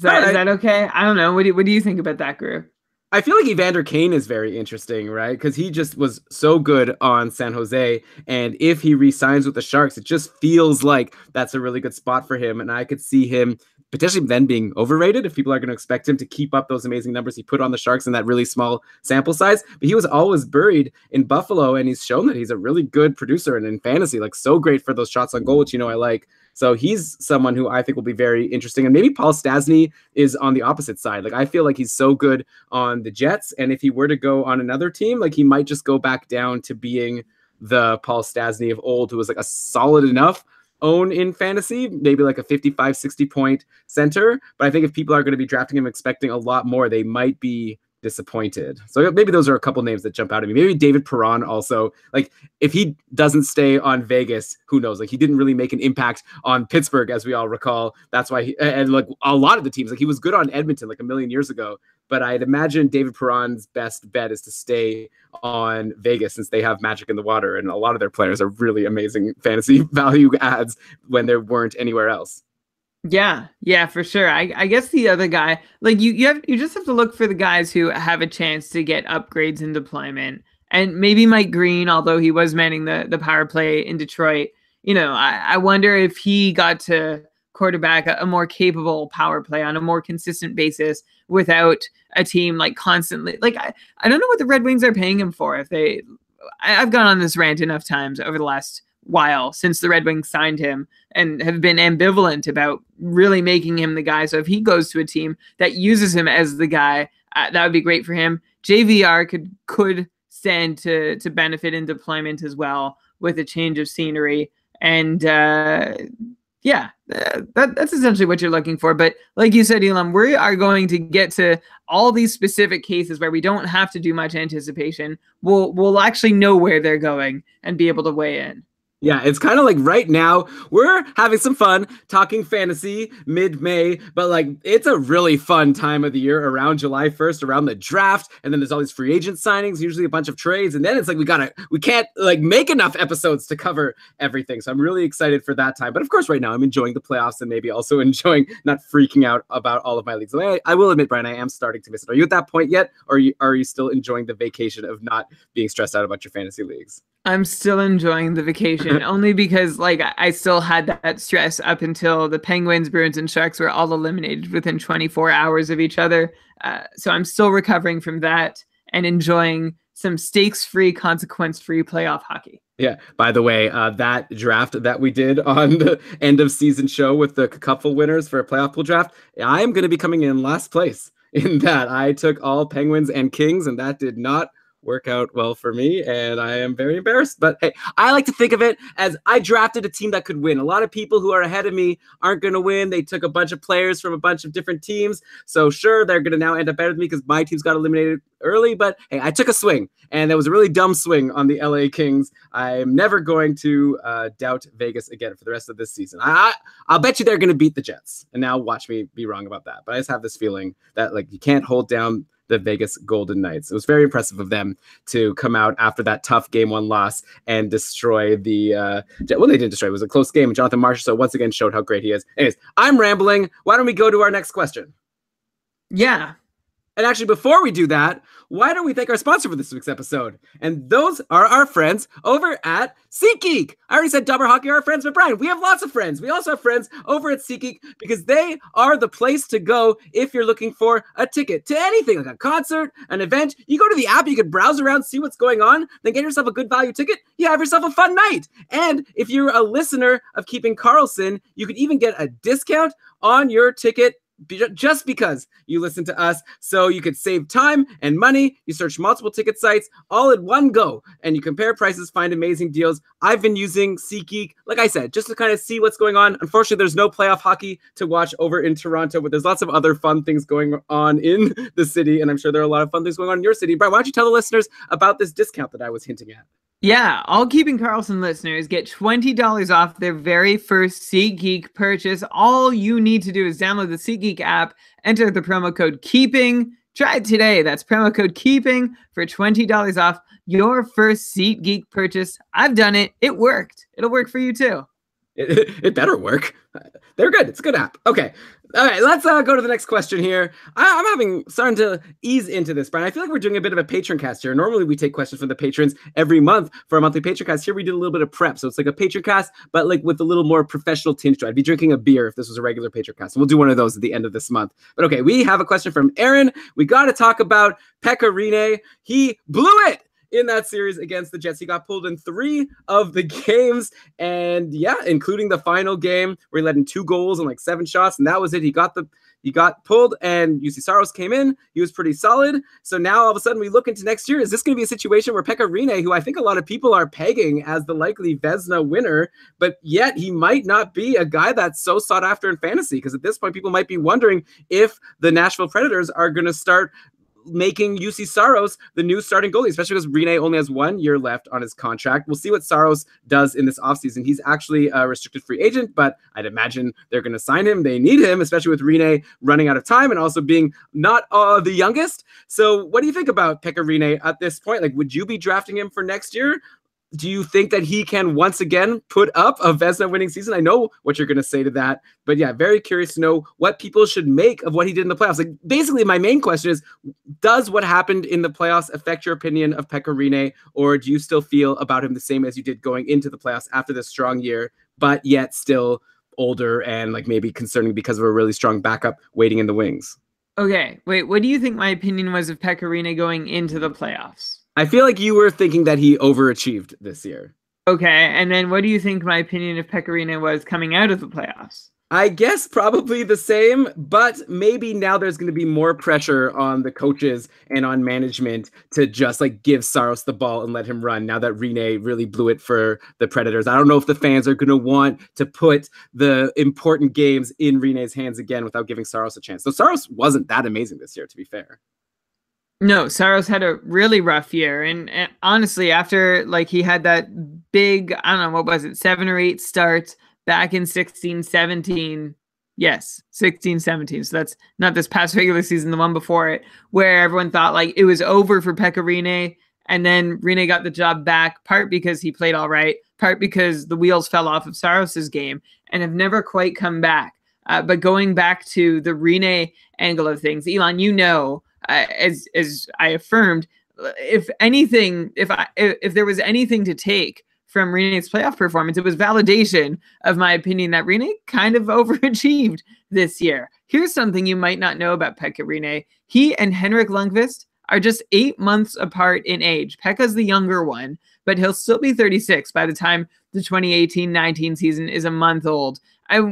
that okay? I don't know. What do you think about that group? I feel like Evander Kane is very interesting, right? Because he just was so good on San Jose. And if he re-signs with the Sharks, it just feels like that's a really good spot for him. And I could see him potentially then being overrated if people are going to expect him to keep up those amazing numbers he put on the Sharks in that really small sample size. But he was always buried in Buffalo, and he's shown that he's a really good producer and in fantasy, like so great for those shots on goal, which, you know, I like. So he's someone who I think will be very interesting. And maybe Paul Stastny is on the opposite side. Like, I feel like he's so good on the Jets. And if he were to go on another team, like he might just go back down to being the Paul Stastny of old, who was like a solid enough own in fantasy, maybe like a 55, 60 point center. But I think if people are going to be drafting him expecting a lot more, they might be disappointed. So maybe those are a couple names that jump out at me. Maybe David Perron also. Like, if he doesn't stay on Vegas, who knows? Like, he didn't really make an impact on Pittsburgh, as we all recall. That's why and like a lot of the teams, like he was good on Edmonton like a million years ago. But I'd imagine David Perron's best bet is to stay on Vegas since they have magic in the water, and a lot of their players are really amazing fantasy value adds when there weren't anywhere else. Yeah, for sure. I guess the other guy, like you just have to look for the guys who have a chance to get upgrades in deployment. And maybe Mike Green, although he was manning the power play in Detroit, you know, I wonder if he got to quarterback a more capable power play on a more consistent basis without a team like constantly. Like, I don't know what the Red Wings are paying him for. I've gone on this rant enough times over the last while since the Red Wings signed him and have been ambivalent about really making him the guy. So if he goes to a team that uses him as the guy, that would be great for him. JVR could stand to benefit in deployment as well with a change of scenery. And that's essentially what you're looking for. But like you said, Elam, we are going to get to all these specific cases where we don't have to do much anticipation. We'll actually know where they're going and be able to weigh in. Yeah, it's kind of like right now we're having some fun talking fantasy mid-May, but like it's a really fun time of the year around July 1st, around the draft, and then there's all these free agent signings, usually a bunch of trades, and then it's like we can't like make enough episodes to cover everything. So I'm really excited for that time. But of course, right now I'm enjoying the playoffs and maybe also enjoying not freaking out about all of my leagues. So I will admit, Brian, I am starting to miss it. Are you at that point yet, or are you still enjoying the vacation of not being stressed out about your fantasy leagues? I'm still enjoying the vacation only because like I still had that stress up until the Penguins, Bruins, and Sharks were all eliminated within 24 hours of each other. So I'm still recovering from that and enjoying some stakes-free, consequence-free playoff hockey. Yeah. By the way, that draft that we did on the end of season show with the couple winners for a playoff pool draft, I am going to be coming in last place in that. I took all Penguins and Kings, and that did not work out well for me, and I am very embarrassed. But hey, I like to think of it as I drafted a team that could win. A lot of people who are ahead of me aren't going to win. They took a bunch of players from a bunch of different teams. So sure, they're going to now end up better than me because my team's got eliminated early. But hey, I took a swing, and that was a really dumb swing on the LA Kings. I'm never going to doubt Vegas again for the rest of this season. I'll bet you they're going to beat the Jets, and now watch me be wrong about that. But I just have this feeling that like you can't hold down the Vegas Golden Knights. It was very impressive of them to come out after that tough game one loss and destroy the well, they didn't destroy it. It was a close game. Jonathan Marchessault once again showed how great he is. Anyways, I'm rambling. Why don't we go to our next question? Yeah. And actually, before we do that, why don't we thank our sponsor for this week's episode? And those are our friends over at SeatGeek. I already said Dumber Hockey are our friends, but Brian, we have lots of friends. We also have friends over at SeatGeek because they are the place to go if you're looking for a ticket to anything, like a concert, an event. You go to the app, you can browse around, see what's going on, then get yourself a good value ticket. You have yourself a fun night. And if you're a listener of Keeping Karlsson, you could even get a discount on your ticket just because you listen to us. So you could save time and money. You search multiple ticket sites all in one go, and you compare prices, find amazing deals. I've been using SeatGeek, like I said, just to kind of see what's going on. Unfortunately, there's no playoff hockey to watch over in Toronto, but there's lots of other fun things going on in the city, and I'm sure there are a lot of fun things going on in your city. Brian, why don't you tell the listeners about this discount that I was hinting at? Yeah, all Keeping Karlsson listeners get $20 off their very first SeatGeek purchase. All you need to do is download the SeatGeek app, enter the promo code KEEPING. Try it today. That's promo code KEEPING for $20 off your first SeatGeek purchase. I've done it. It worked. It'll work for you too. It better work. They're good. It's a good app. Okay. All right, let's go to the next question here. I'm starting to ease into this, Brian. I feel like we're doing a bit of a patron cast here. Normally, we take questions from the patrons every month for a monthly patron cast. Here, we did a little bit of prep. So it's like a patron cast, but like with a little more professional tinge to it. I'd be drinking a beer if this was a regular patron cast. And we'll do one of those at the end of this month. But okay, we have a question from Aaron. We got to talk about Pekka Rinne. He blew it in that series against the Jets. He got pulled in 3 of the games, and yeah, including the final game where he led in 2 goals and like 7 shots, and that was it. He got pulled, and Juuse Saros came in. He was pretty solid. So now all of a sudden we look into next year. Is this going to be a situation where Pekka Rinne, who I think a lot of people are pegging as the likely Vezina winner, but yet he might not be a guy that's so sought after in fantasy? Because at this point, people might be wondering if the Nashville Predators are going to start making Juuse Saros the new starting goalie, especially because Rinne only has 1 year left on his contract. We'll see what Saros does in this offseason. He's actually a restricted free agent, but I'd imagine they're going to sign him. They need him, especially with Rinne running out of time and also being not the youngest. So what do you think about Pekka Rinne at this point? Like, would you be drafting him for next year? Do you think that he can once again put up a Vezina winning season? I know what you're going to say to that, but yeah, very curious to know what people should make of what he did in the playoffs. Like, basically, my main question is, does what happened in the playoffs affect your opinion of Pekka Rinne, or do you still feel about him the same as you did going into the playoffs after this strong year, but yet still older and like maybe concerning because of a really strong backup waiting in the wings? Okay, wait, what do you think my opinion was of Pekka Rinne going into the playoffs? I feel like you were thinking that he overachieved this year. Okay, and then what do you think my opinion of Pekka Rinne was coming out of the playoffs? I guess probably the same, but maybe now there's going to be more pressure on the coaches and on management to just like give Saros the ball and let him run now that Rinne really blew it for the Predators. I don't know if the fans are going to want to put the important games in Rinne's hands again without giving Saros a chance. So Saros wasn't that amazing this year, to be fair. No, Saros had a really rough year. And honestly, after like he had that big, I don't know, what was it, 7 or 8 starts back in 16-17. Yes, 16-17. So that's not this past regular season, the one before it, where everyone thought like it was over for Pekka Rinne. And then Rinne got the job back, part because he played all right, part because the wheels fell off of Saros's game and have never quite come back. But going back to the Rinne angle of things, Elon, you know, as I affirmed, if there was anything to take from Rinne's playoff performance, it was validation of my opinion that Rinne kind of overachieved this year. Here's something you might not know about Pekka Rinne. He and Henrik Lundqvist are just 8 months apart in age. Pekka's the younger one, but he'll still be 36 by the time the 2018-19 season is a month old.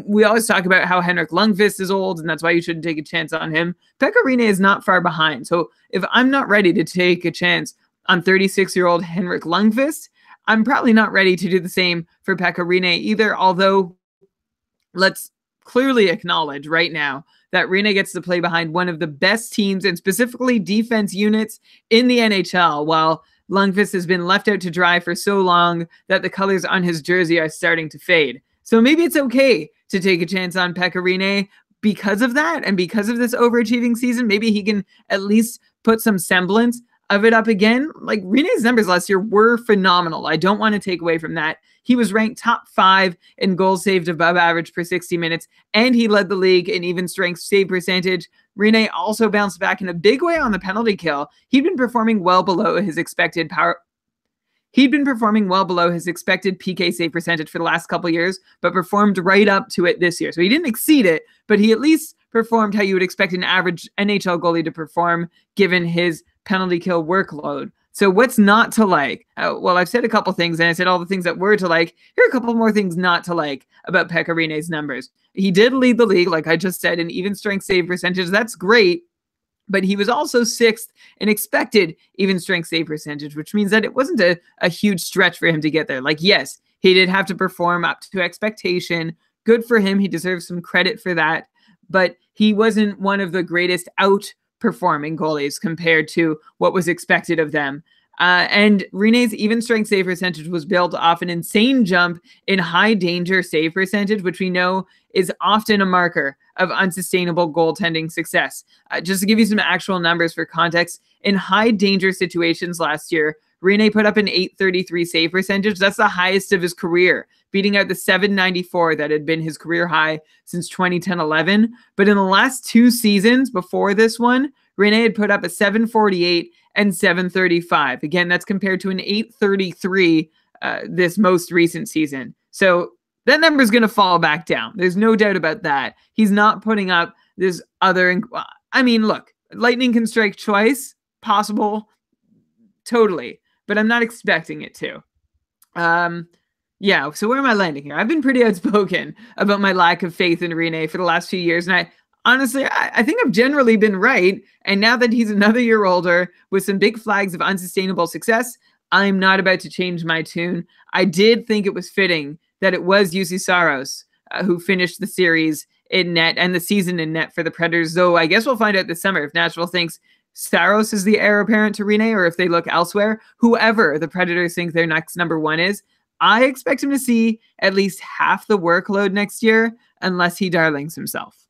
We always talk about how Henrik Lundqvist is old, and that's why you shouldn't take a chance on him. Pekka Rinne is not far behind. So if I'm not ready to take a chance on 36-year-old Henrik Lundqvist, I'm probably not ready to do the same for Pekka Rinne either, although let's clearly acknowledge right now that Rinne gets to play behind one of the best teams and specifically defense units in the NHL, while Lundqvist has been left out to dry for so long that the colors on his jersey are starting to fade. So maybe it's okay to take a chance on Pekka Rinne because of that and because of this overachieving season. Maybe he can at least put some semblance of it up again. Like Rinne's numbers last year were phenomenal. I don't want to take away from that. He was ranked top 5 in goals saved above average per 60 minutes, and he led the league in even strength save percentage. Rinne also bounced back in a big way on the penalty kill. He'd been performing well below his expected PK save percentage for the last couple years, but performed right up to it this year. So he didn't exceed it, but he at least performed how you would expect an average NHL goalie to perform given his penalty kill workload. So what's not to like? Well, I've said a couple things, and I said all the things that were to like. Here are a couple more things not to like about Pekka Rinne's numbers. He did lead the league, like I just said, in even strength save percentage. That's great. But he was also 6th in expected even strength save percentage, which means that it wasn't a huge stretch for him to get there. Like, yes, he did have to perform up to expectation. Good for him. He deserves some credit for that. But he wasn't one of the greatest outperforming goalies compared to what was expected of them. And Rinne's even strength save percentage was built off an insane jump in high danger save percentage, which we know is often a marker of unsustainable goaltending success. Just to give you some actual numbers for context, in high danger situations last year, Rinne put up an .833 save percentage. That's the highest of his career, beating out the .794 that had been his career high since 2010-11. But in the last 2 seasons before this one, Rinne had put up a .748 and .735. Again, that's compared to an .833 this most recent season. So that number is going to fall back down. There's no doubt about that. He's not putting up this other... I mean, look, lightning can strike twice. Possible. Totally. But I'm not expecting it to. Yeah, so where am I landing here? I've been pretty outspoken about my lack of faith in Rinne for the last few years, and honestly, I think I've generally been right. And now that he's another year older with some big flags of unsustainable success, I'm not about to change my tune. I did think it was fitting that it was Juuse Saros who finished the series in net and the season in net for the Predators, though I guess we'll find out this summer if Nashville thinks Saros is the heir apparent to Rinne or if they look elsewhere. Whoever the Predators think their next number 1 is, I expect him to see at least half the workload next year unless he darlings himself.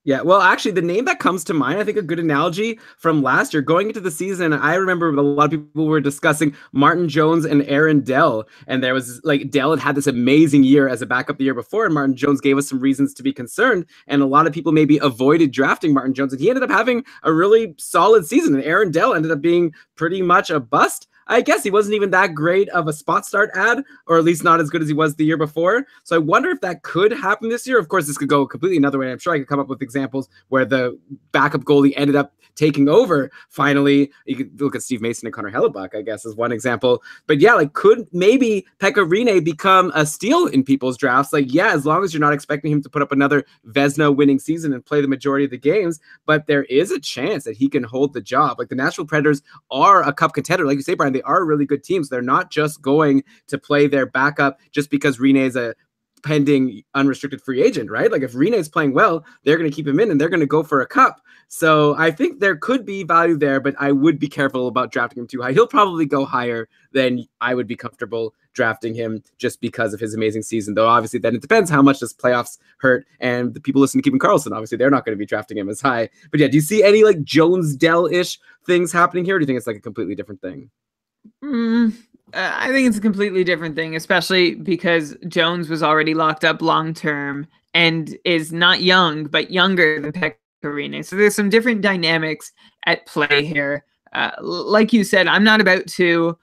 Yeah, well, actually, the name that comes to mind, I think a good analogy from last year, going into the season, I remember a lot of people were discussing Martin Jones and Aaron Dell. And there was, like, Dell had this amazing year as a backup the year before, and Martin Jones gave us some reasons to be concerned. And a lot of people maybe avoided drafting Martin Jones, and he ended up having a really solid season. And Aaron Dell ended up being pretty much a bust. I guess he wasn't even that great of a spot start ad, or at least not as good as he was the year before. So I wonder if that could happen this year. Of course, this could go completely another way. I'm sure I could come up with examples where the backup goalie ended up taking over finally. You could look at Steve Mason and Connor Hellebuck, I guess, as one example. But yeah, like, could maybe Pekka Rinne become a steal in people's drafts? Like, yeah, as long as you're not expecting him to put up another Vezina winning season and play the majority of the games, but there is a chance that he can hold the job. Like, the Nashville Predators are a cup contender. Like you say, Brian, they are a really good team. So they're not just going to play their backup just because Rinne is a pending unrestricted free agent, right? Like, if Rinne is playing well, they're going to keep him in and they're going to go for a cup. So I think there could be value there, but I would be careful about drafting him too high. He'll probably go higher than I would be comfortable drafting him just because of his amazing season. Though obviously then it depends how much this playoffs hurt, and the people listening to Keeping Karlsson, obviously they're not going to be drafting him as high. But yeah, do you see any like Jones Dell-ish things happening here? Or do you think it's like a completely different thing? I think it's a completely different thing, especially because Jones was already locked up long-term and is not young, but younger than Pekka Rinne. So there's some different dynamics at play here. Like you said, I'm not about to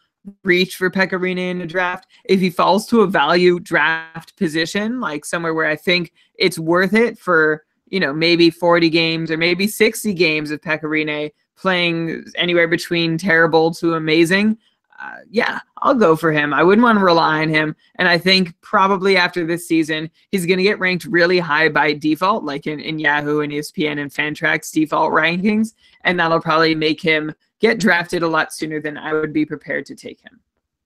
reach for Pekka Rinne in a draft. If he falls to a value draft position, like somewhere where I think it's worth it for, you know, maybe 40 games or maybe 60 games of Pekka Rinne playing anywhere between terrible to amazing, yeah, I'll go for him. I wouldn't want to rely on him. And I think probably after this season, he's going to get ranked really high by default, like in Yahoo and ESPN and Fantrax default rankings. And that'll probably make him get drafted a lot sooner than I would be prepared to take him.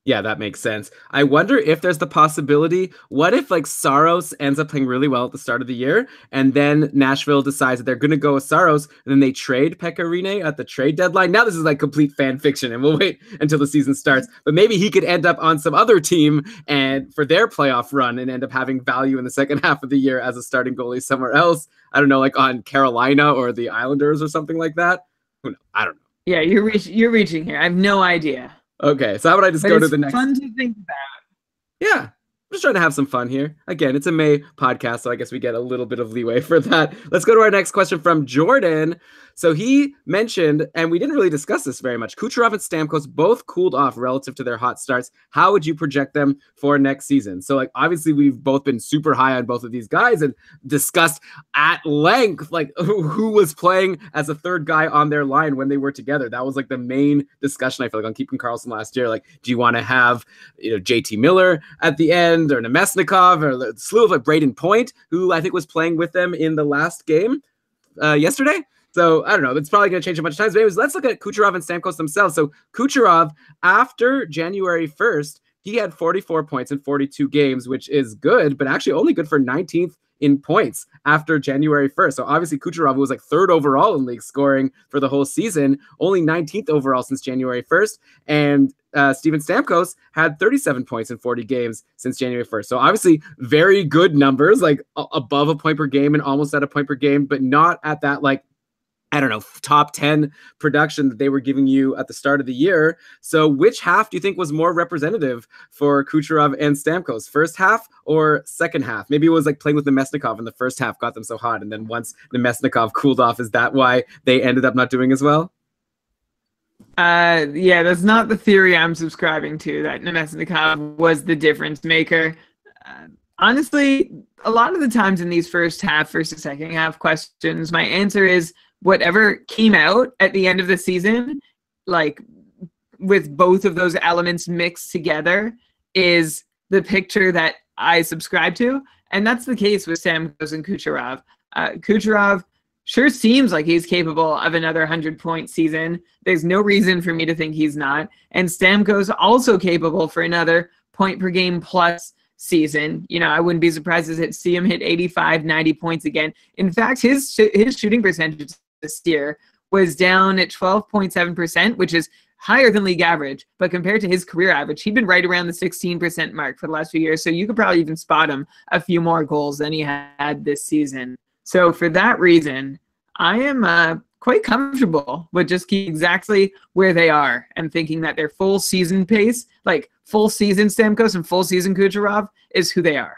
Yeah, that makes sense. I wonder if there's the possibility, what if like Saros ends up playing really well at the start of the year, and then Nashville decides that they're going to go with Saros, and then they trade Pekka Rinne at the trade deadline. Now this is like complete fan fiction, and we'll wait until the season starts. But maybe he could end up on some other team and for their playoff run and end up having value in the second half of the year as a starting goalie somewhere else. I don't know, like on Carolina or the Islanders or something like that. Who knows? I don't know. Yeah, you're reaching here. I have no idea. Okay, so how about I just go to the next? Fun to think about. Yeah. just trying to have some fun here. Again, it's a May podcast, so I guess we get a little bit of leeway for that. Let's go to our next question from Jordan. So he mentioned, and we didn't really discuss this very much, Kucherov and Stamkos both cooled off relative to their hot starts. How would you project them for next season? So, like, obviously we've both been super high on both of these guys and discussed at length, like, who was playing as a third guy on their line when they were together. That was like the main discussion, I feel like, on Keeping Karlsson last year. Like, do you want to have, JT Miller at the end, or Nemesnikov, or the slew of like Braden Point, who I think was playing with them in the last game yesterday? So I don't know. It's probably going to change a bunch of times. But anyways, let's look at Kucherov and Stamkos themselves. So Kucherov, after January 1st, he had 44 points in 42 games, which is good, but actually only good for 19th in points after January 1st. So obviously Kucherov, who was like 3rd overall in league scoring for the whole season, only 19th overall since January 1st. And Steven Stamkos had 37 points in 40 games since January 1st. So obviously very good numbers, like above a point per game and almost at a point per game, but not at that, like, I don't know, top 10 production that they were giving you at the start of the year. So which half do you think was more representative for Kucherov and Stamkos? First half or second half? Maybe it was like playing with Nemesnikov in the first half got them so hot, and then once Nemesnikov cooled off, is that why they ended up not doing as well? Yeah, that's not the theory I'm subscribing to, that Nemesnikov was the difference maker. Honestly, a lot of the times in these first and second half questions, my answer is whatever came out at the end of the season, like with both of those elements mixed together, is the picture that I subscribe to. And that's the case with Stamkos and Kucherov. Kucherov sure seems like he's capable of another 100-point season. There's no reason for me to think he's not. And Stamkos also capable for another point per game plus season. I wouldn't be surprised to see him hit 85, 90 points again. In fact, his shooting percentage this year was down at 12.7%, which is higher than league average. But compared to his career average, he'd been right around the 16% mark for the last few years. So you could probably even spot him a few more goals than he had this season. So for that reason, I am quite comfortable with just keeping exactly where they are and thinking that their full season pace, like full season Stamkos and full season Kucherov, is who they are.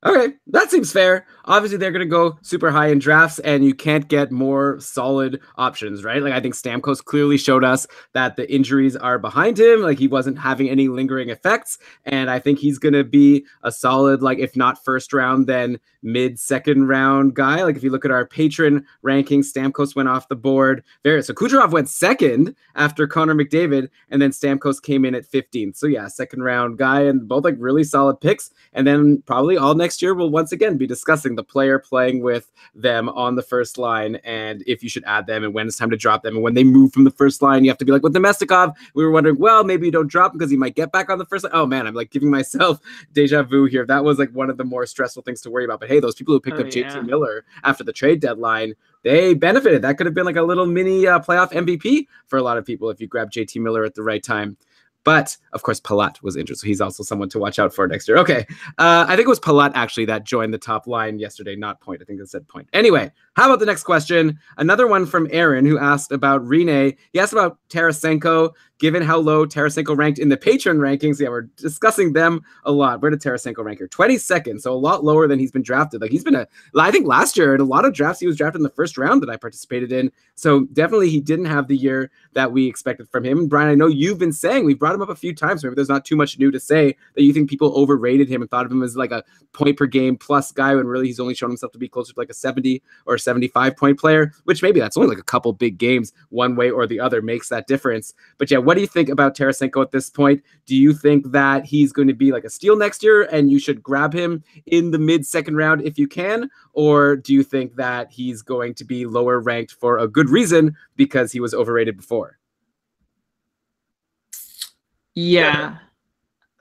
Okay, that seems fair. Obviously, they're going to go super high in drafts, and you can't get more solid options, right? Like, I think Stamkos clearly showed us that the injuries are behind him. Like, he wasn't having any lingering effects, and I think he's going to be a solid, like, if not first round, then mid-second round guy. Like, if you look at our patron rankings, Stamkos went off the board there. So Kucherov went second after Connor McDavid, and then Stamkos came in at 15th. So, yeah, second round guy, and both, like, really solid picks. And then probably all next year we'll once again be discussing the player playing with them on the first line, and if you should add them and when it's time to drop them. And when they move from the first line, you have to be like with Nemesnikov, we were wondering, well, maybe you don't drop him because he might get back on the first line. Oh man, I'm like giving myself deja vu here. That was like one of the more stressful things to worry about. But hey, those people who picked up JT Miller after the trade deadline, they benefited. That could have been like a little mini playoff MVP for a lot of people if you grab JT Miller at the right time. But, of course, Palat was injured, so he's also someone to watch out for next year. Okay, I think it was Palat, actually, that joined the top line yesterday, not Point. I think it said Point. Anyway, how about the next question? Another one from Aaron, who asked about Rinne. He asked about Tarasenko, given how low Tarasenko ranked in the patron rankings. Yeah, we're discussing them a lot. Where did Tarasenko rank here? 22nd, so a lot lower than he's been drafted. Like, he's been I think last year, in a lot of drafts, he was drafted in the first round that I participated in. So definitely he didn't have the year that we expected from him. Brian, I know you've been saying, we've brought him up a few times, maybe there's not too much new to say, that you think people overrated him and thought of him as like a point per game plus guy, when really he's only shown himself to be closer to like a 70 or 75 point player, which maybe that's only like a couple big games one way or the other makes that difference. But yeah, what do you think about Tarasenko at this point? Do you think that he's going to be like a steal next year and you should grab him in the mid-second round if you can? Or do you think that he's going to be lower ranked for a good reason because he was overrated before? Yeah.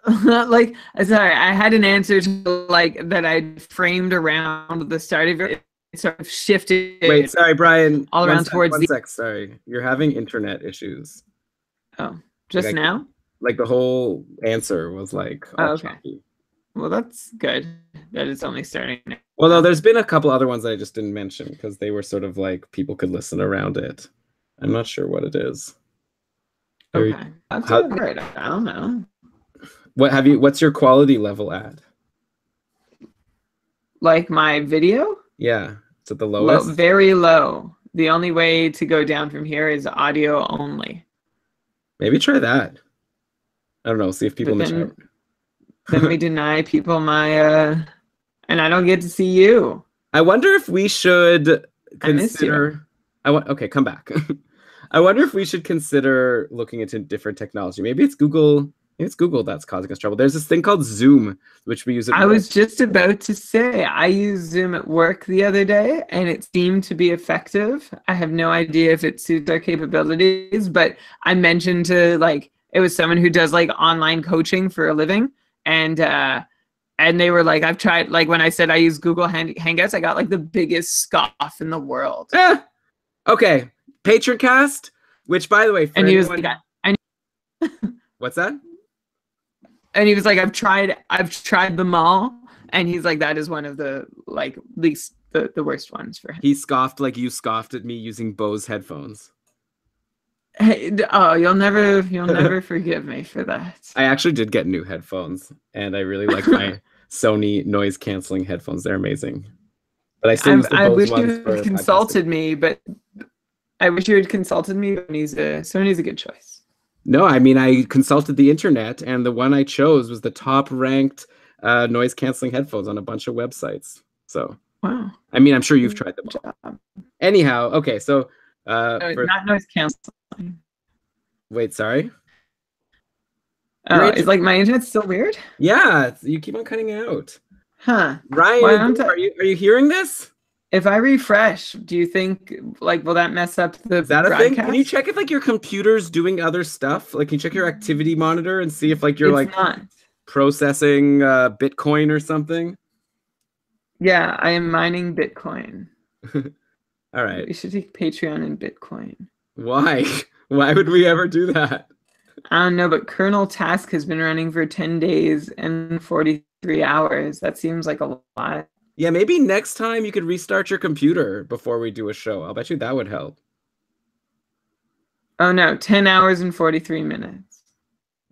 Like, sorry, I had an answer to like that I framed around the start of it. It sort of shifted. Wait, sorry, Brian. All around towards the. Sorry, you're having internet issues. Oh, just like, now? Like the whole answer was like. Okay. Choppy. Well, that's good that it's only starting now. Well, no, there's been a couple other ones that I just didn't mention because they were sort of like people could listen around it. I'm not sure what it is. Okay. That's all right. I don't know. What's your quality level at? Like my video? Yeah, it's at the Low, lowest. very low. The only way to go down from here is audio only. Maybe try that. I don't know. See if people But in the chat. then we deny people my and I don't get to see you. I wonder if we should I missed you. consider. Okay, come back. I wonder if we should consider looking into different technology. Maybe it's Google. Maybe it's Google that's causing us trouble. There's this thing called Zoom, which we use at I work. was just about to say I used Zoom at work the other day, and it seemed to be effective. I have no idea if it suits our capabilities, but I mentioned to it was someone who does like online coaching for a living, and they were like, I've tried, like when I said I use Google Hangouts, I got like the biggest scoff in the world. Okay, Patroncast, which by the way, and he was like, what's that? And he was like, I've tried them all, and he's like, that is one of the least the worst ones for him. He scoffed like you scoffed at me using Bose headphones. Hey, oh, you'll never forgive me for that. I actually did get new headphones, and I really like my Sony noise canceling headphones. They're amazing. But I still use the I Bose wish ones you for had consulted podcasting. me, but I wish you had consulted me. Sony's a good choice. No, I mean, I consulted the internet, and the one I chose was the top ranked noise canceling headphones on a bunch of websites. So, wow. I mean, I'm sure you've tried them all. Anyhow, okay, so not noise canceling. Wait, sorry. Oh, it's like my internet's still weird. Yeah, you keep on cutting out. Huh? Ryan, are you hearing this? If I refresh, do you think will that mess up the Is that a broadcast? thing? Can you check if your computer's doing other stuff? Like, can you check your activity monitor and see if you're not processing Bitcoin or something? Yeah, I am mining Bitcoin. All right. We should take Patreon in Bitcoin. Why? Why would we ever do that? I don't know, but Kernel Task has been running for 10 days and 43 hours. That seems like a lot. Yeah, maybe next time you could restart your computer before we do a show. I'll bet you that would help. Oh no, 10 hours and 43 minutes.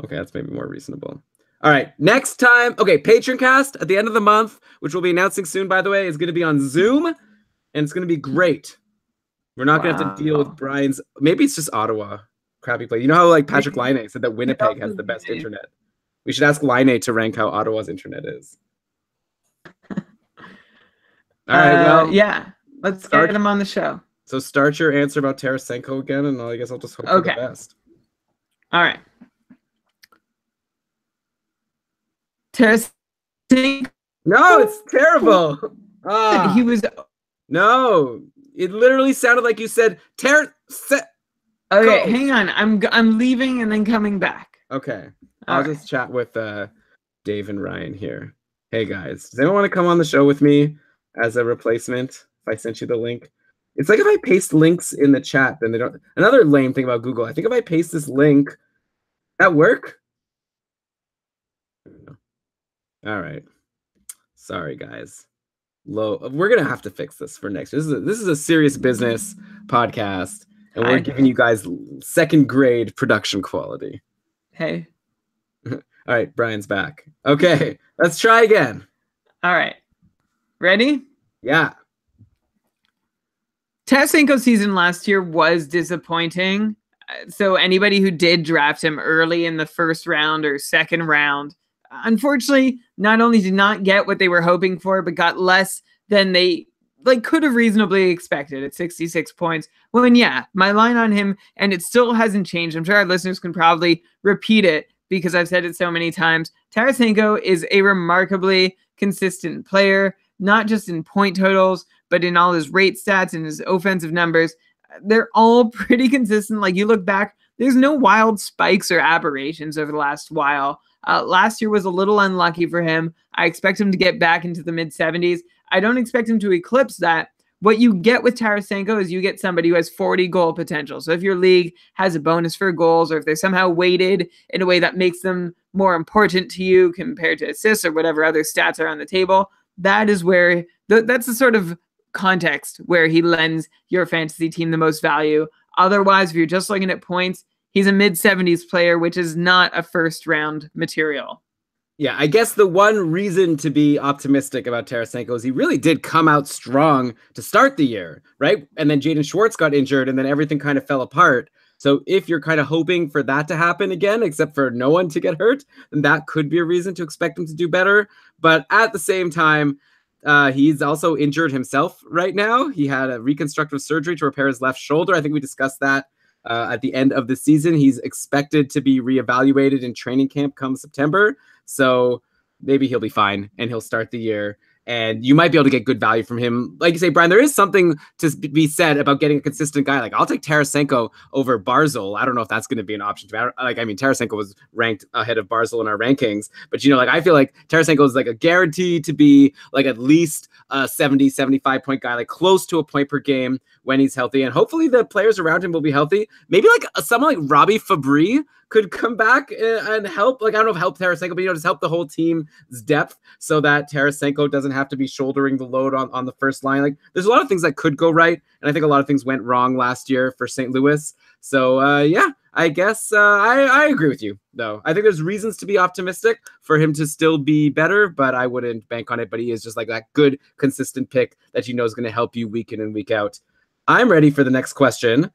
Okay, that's maybe more reasonable. All right, next time. Okay, Patroncast at the end of the month, which we'll be announcing soon, by the way, is going to be on Zoom, and it's going to be great. We're not going to have to deal with Brian's. Maybe it's just Ottawa crappy play. You know how Patrick Laine said that Winnipeg has the best internet. We should ask Laine to rank how Ottawa's internet is. All right, well, yeah, let's get him on the show. So start your answer about Tarasenko again, and I guess I'll just hope for the best. All right. Tarasenko. No, it's terrible. He was. No, it literally sounded like you said Okay, hang on. I'm leaving and then coming back. Okay, I'll just chat with Dave and Ryan here. Hey guys, does anyone want to come on the show with me as a replacement? If I sent you the link, it's like if I paste links in the chat, then they don't. Another lame thing about Google, I think if I paste this link, that work? All right, sorry guys. We're gonna have to fix this for next. This is a serious business podcast, and we're giving you guys second grade production quality. Hey. All right, Brian's back. Okay, let's try again. All right. Ready? Yeah. Tarasenko's season last year was disappointing. So anybody who did draft him early in the first round or second round, unfortunately, not only did not get what they were hoping for, but got less than they could have reasonably expected at 66 points. Well, and yeah, my line on him, and it still hasn't changed. I'm sure our listeners can probably repeat it because I've said it so many times. Tarasenko is a remarkably consistent player, not just in point totals, but in all his rate stats and his offensive numbers. They're all pretty consistent. Like, you look back, there's no wild spikes or aberrations over the last while. Last year was a little unlucky for him. I expect him to get back into the mid-70s. I don't expect him to eclipse that. What you get with Tarasenko is you get somebody who has 40 goal potential. So if your league has a bonus for goals, or if they're somehow weighted in a way that makes them more important to you compared to assists or whatever other stats are on the table, that is where that's the sort of context where he lends your fantasy team the most value. Otherwise, if you're just looking at points, he's a mid-70s player, which is not a first-round material. Yeah, I guess the one reason to be optimistic about Tarasenko is he really did come out strong to start the year, right? And then Jaden Schwartz got injured and then everything kind of fell apart. So if you're kind of hoping for that to happen again, except for no one to get hurt, then that could be a reason to expect him to do better. But at the same time, he's also injured himself right now. He had a reconstructive surgery to repair his left shoulder. I think we discussed that at the end of the season. He's expected to be reevaluated in training camp come September. So maybe he'll be fine and he'll start the year. And you might be able to get good value from him. Like you say, Brian, there is something to be said about getting a consistent guy. Like I'll take Tarasenko over Barzal. I don't know if that's going to be an option to me. I mean, Tarasenko was ranked ahead of Barzal in our rankings, but I feel like Tarasenko is like a guarantee to be like at least a 70, 75 point guy, like close to a point per game when he's healthy. And hopefully the players around him will be healthy. Maybe like someone like Robbie Fabry could come back and help. Like, I don't know if help Tarasenko, but just help the whole team's depth so that Tarasenko doesn't have to be shouldering the load on the first line. Like, there's a lot of things that could go right, and I think a lot of things went wrong last year for St. Louis. So, yeah, I guess I agree with you, though. I think there's reasons to be optimistic for him to still be better, but I wouldn't bank on it. But he is just like that good, consistent pick that you know is going to help you week in and week out. I'm ready for the next question.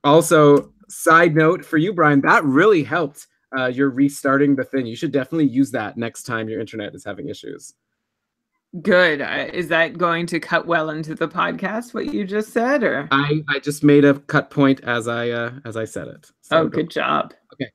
Also, side note for you, Brian, that really helped. You're restarting the thing. You should definitely use that next time your internet is having issues. Good. Is that going to cut well into the podcast, what you just said? Or I just made a cut point as I said it. So good job. Okay.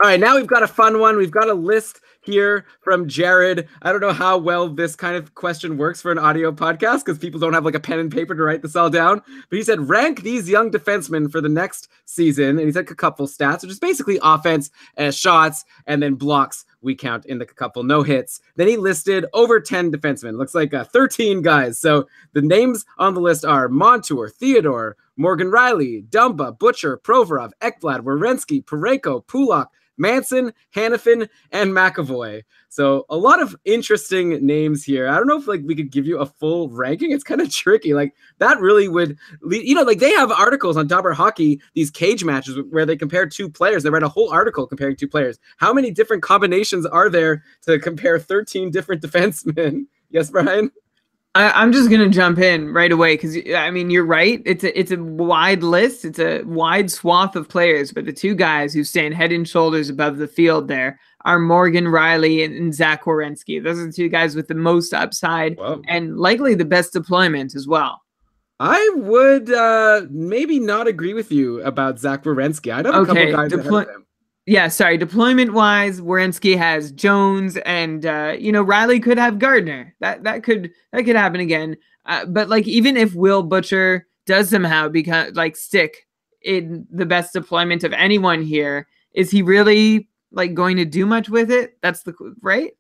All right, now we've got a fun one. We've got a list here from Jared. I don't know how well this kind of question works for an audio podcast because people don't have like a pen and paper to write this all down. But he said, rank these young defensemen for the next season. And he's like a couple stats, which is basically offense, shots, and then blocks we count in the couple no hits. Then he listed over 10 defensemen. Looks like 13 guys. So the names on the list are Montour, Theodore, Morgan Riley, Dumba, Butcher, Provorov, Ekblad, Werenski, Parayko, Pulak, Manson, Hannafin, and McAvoy. So a lot of interesting names here. I don't know if like we could give you a full ranking. It's kind of tricky. Like that really would, like they have articles on Dobber Hockey, these cage matches where they compare two players. They write a whole article comparing two players. How many different combinations are there to compare 13 different defensemen? Yes, Brian? I'm just going to jump in right away because, I mean, you're right. It's a wide list. It's a wide swath of players. But the two guys who stand head and shoulders above the field there are Morgan Riley and Zach Werenski. Those are the two guys with the most upside and likely the best deployment as well. I would maybe not agree with you about Zach Werenski. I'd have a couple guys ahead of him. Yeah, sorry. Deployment-wise, Werenski has Jones, and Riley could have Gardner. That could happen again. But like, even if Will Butcher does somehow stick in the best deployment of anyone here, is he really like going to do much with it? That's right.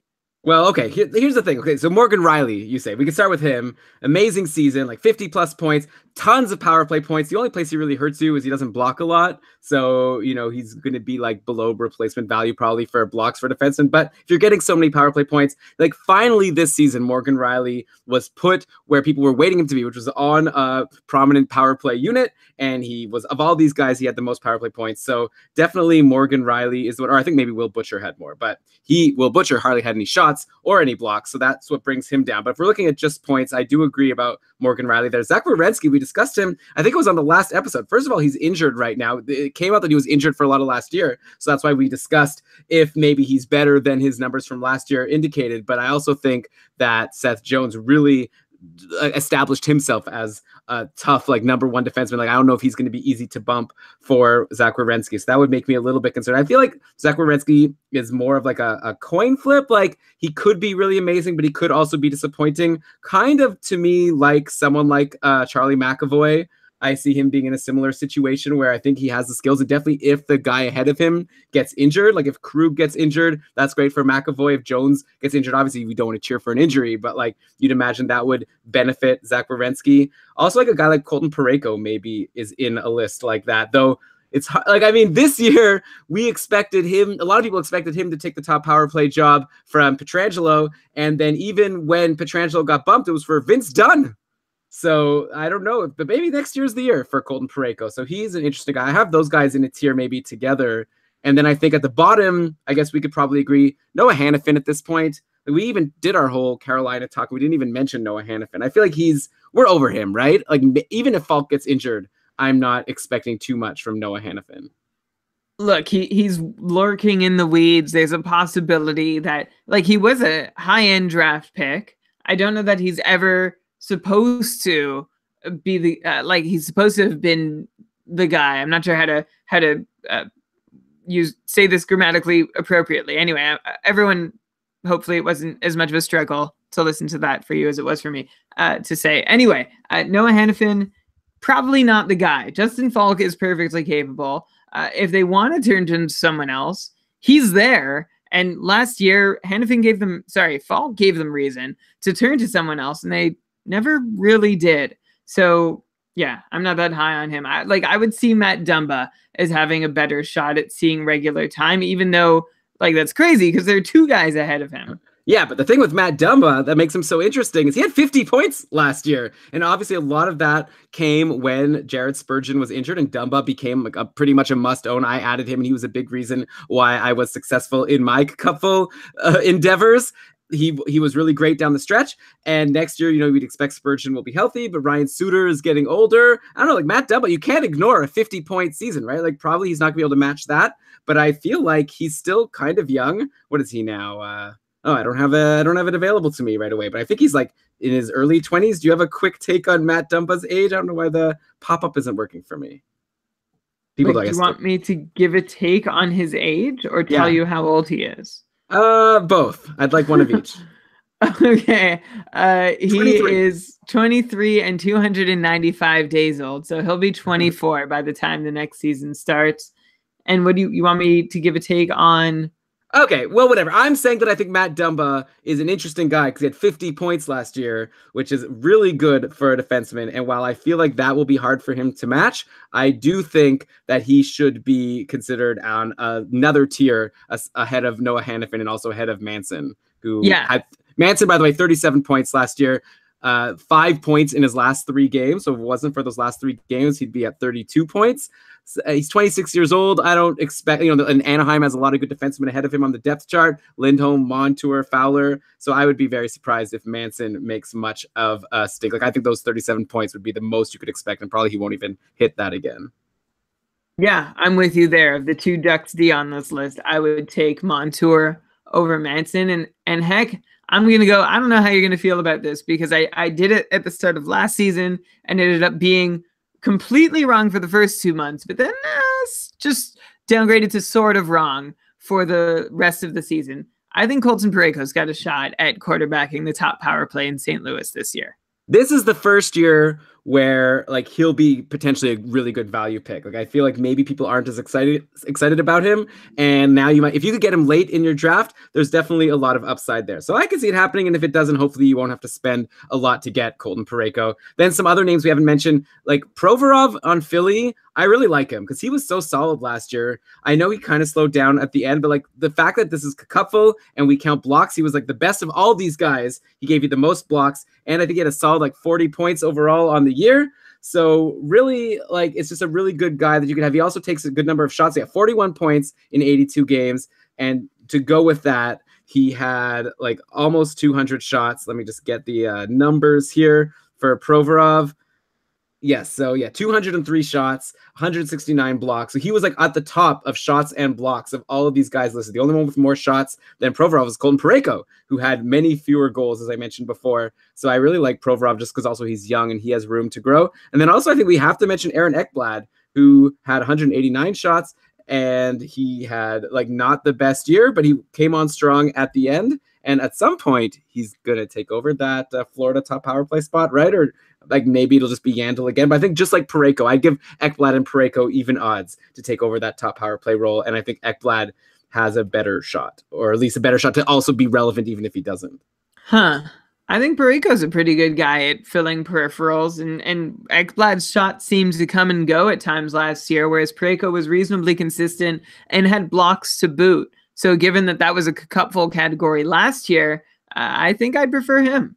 Well, okay, here's the thing. Okay, so Morgan Riley, you say. We can start with him. Amazing season, like 50-plus points, tons of power play points. The only place he really hurts you is he doesn't block a lot. So, he's going to be like below replacement value probably for blocks for defensemen. But if you're getting so many power play points, like finally this season, Morgan Riley was put where people were waiting him to be, which was on a prominent power play unit. And he was, of all these guys, he had the most power play points. So definitely Morgan Riley is the one, or I think maybe Will Butcher had more, but Will Butcher hardly had any shots or any blocks. So that's what brings him down. But if we're looking at just points, I do agree about Morgan Riley there. Zach Werenski, we discussed him. I think it was on the last episode. First of all, he's injured right now. It came out that he was injured for a lot of last year. So that's why we discussed if maybe he's better than his numbers from last year indicated. But I also think that Seth Jones really established himself as a tough, like number one defenseman. Like, I don't know if he's going to be easy to bump for Zach Werenski. So that would make me a little bit concerned. I feel like Zach Werenski is more of like a coin flip. Like he could be really amazing, but he could also be disappointing. Kind of to me, like someone like Charlie McAvoy. I see him being in a similar situation where I think he has the skills. And definitely if the guy ahead of him gets injured, like if Krug gets injured, that's great for McAvoy. If Jones gets injured, obviously we don't want to cheer for an injury, but like you'd imagine that would benefit Zach Werenski. Also like a guy like Colton Parayko maybe is in a list like that, though. It's like, I mean, this year we expected him, a lot of people expected him to take the top power play job from Pietrangelo. And then even when Pietrangelo got bumped, it was for Vince Dunn. So I don't know, but maybe next year's the year for Colton Parayko. So he's an interesting guy. I have those guys in a tier maybe together. And then I think at the bottom, I guess we could probably agree, Noah Hannafin at this point. We even did our whole Carolina talk. We didn't even mention Noah Hannafin. I feel like we're over him, right? Like even if Falk gets injured, I'm not expecting too much from Noah Hannafin. Look, he's lurking in the weeds. There's a possibility that, like, he was a high-end draft pick. I don't know that he's ever supposed to be he's supposed to have been the guy. I'm not sure how to say this grammatically appropriately. Anyway, everyone, hopefully it wasn't as much of a struggle to listen to that for you as it was for me to say. Anyway, Noah Hannafin, probably not the guy. Justin Falk is perfectly capable. If they want to turn to someone else, he's there. And last year, Falk gave them reason to turn to someone else, and they never really did. So yeah, I'm not that high on him. I would see Matt Dumba as having a better shot at seeing regular time, even though that's crazy because there are two guys ahead of him. Yeah, but the thing with Matt Dumba that makes him so interesting is he had 50 points last year. And obviously a lot of that came when Jared Spurgeon was injured and Dumba became pretty much a must-own. I added him and he was a big reason why I was successful in my cupful endeavors. He was really great down the stretch. And next year, we'd expect Spurgeon will be healthy, but Ryan Suter is getting older. I don't know, Matt Dumba, you can't ignore a 50-point season, right? Probably he's not going to be able to match that. But I feel like he's still kind of young. What is he now? I don't have it available to me right away, but I think he's in his early 20s. Do you have a quick take on Matt Dumba's age? I don't know why the pop-up isn't working for me. Do you want me to give a take on his age or tell you how old he is? Both. I'd like one of each. Okay. He is 23 and 295 days old, so he'll be 24 by the time the next season starts. And what do you want me to give a take on? Okay, well, whatever. I'm saying that I think Matt Dumba is an interesting guy because he had 50 points last year, which is really good for a defenseman. And while I feel like that will be hard for him to match, I do think that he should be considered on another tier ahead of Noah Hannafin and also ahead of Manson, who had Manson, by the way, 37 points last year. 5 points in his last 3 games. So if it wasn't for those last 3 games, he'd be at 32 points. He's 26 years old. I don't expect, and Anaheim has a lot of good defensemen ahead of him on the depth chart. Lindholm, Montour, Fowler. So I would be very surprised if Manson makes much of a stink. I think those 37 points would be the most you could expect, and probably he won't even hit that again. Yeah, I'm with you there. Of the 2 Ducks D on this list, I would take Montour over Manson. And heck, I'm going to go, I don't know how you're going to feel about this because I did it at the start of last season and ended up being completely wrong for the first 2 months, but then just downgraded to sort of wrong for the rest of the season. I think Colton Parayko's got a shot at quarterbacking the top power play in St. Louis this year. This is the first year where he'll be potentially a really good value pick. I feel like maybe people aren't as excited about him. And now if you could get him late in your draft, there's definitely a lot of upside there. So I can see it happening. And if it doesn't, hopefully you won't have to spend a lot to get Colton Parayko. Then some other names we haven't mentioned, like Provorov on Philly. I really like him because he was so solid last year. I know he kind of slowed down at the end, but the fact that this is Cupful and we count blocks, he was the best of all these guys. He gave you the most blocks. And I think he had a solid 40 points overall on the year. So really, it's just a really good guy that you could have. He also takes a good number of shots. He had 41 points in 82 games. And to go with that, he had almost 200 shots. Let me just get the numbers here for Provorov. Yes, so 203 shots, 169 blocks. So he was at the top of shots and blocks of all of these guys listed. The only one with more shots than Provorov was Colton Parayko, who had many fewer goals, as I mentioned before. So I really like Provorov just because also he's young and he has room to grow. And then also I think we have to mention Aaron Ekblad, who had 189 shots, and he had not the best year, but he came on strong at the end. And at some point, he's going to take over that Florida top power play spot, right? Or maybe it'll just be Yandel again. But I think just like Parayko, I'd give Ekblad and Parayko even odds to take over that top power play role. And I think Ekblad has a better shot, or at least a better shot to also be relevant, even if he doesn't. I think Parayko's a pretty good guy at filling peripherals, and Ekblad's shot seemed to come and go at times last year, whereas Parayko was reasonably consistent and had blocks to boot. So given that was a cupful category last year, I think I'd prefer him.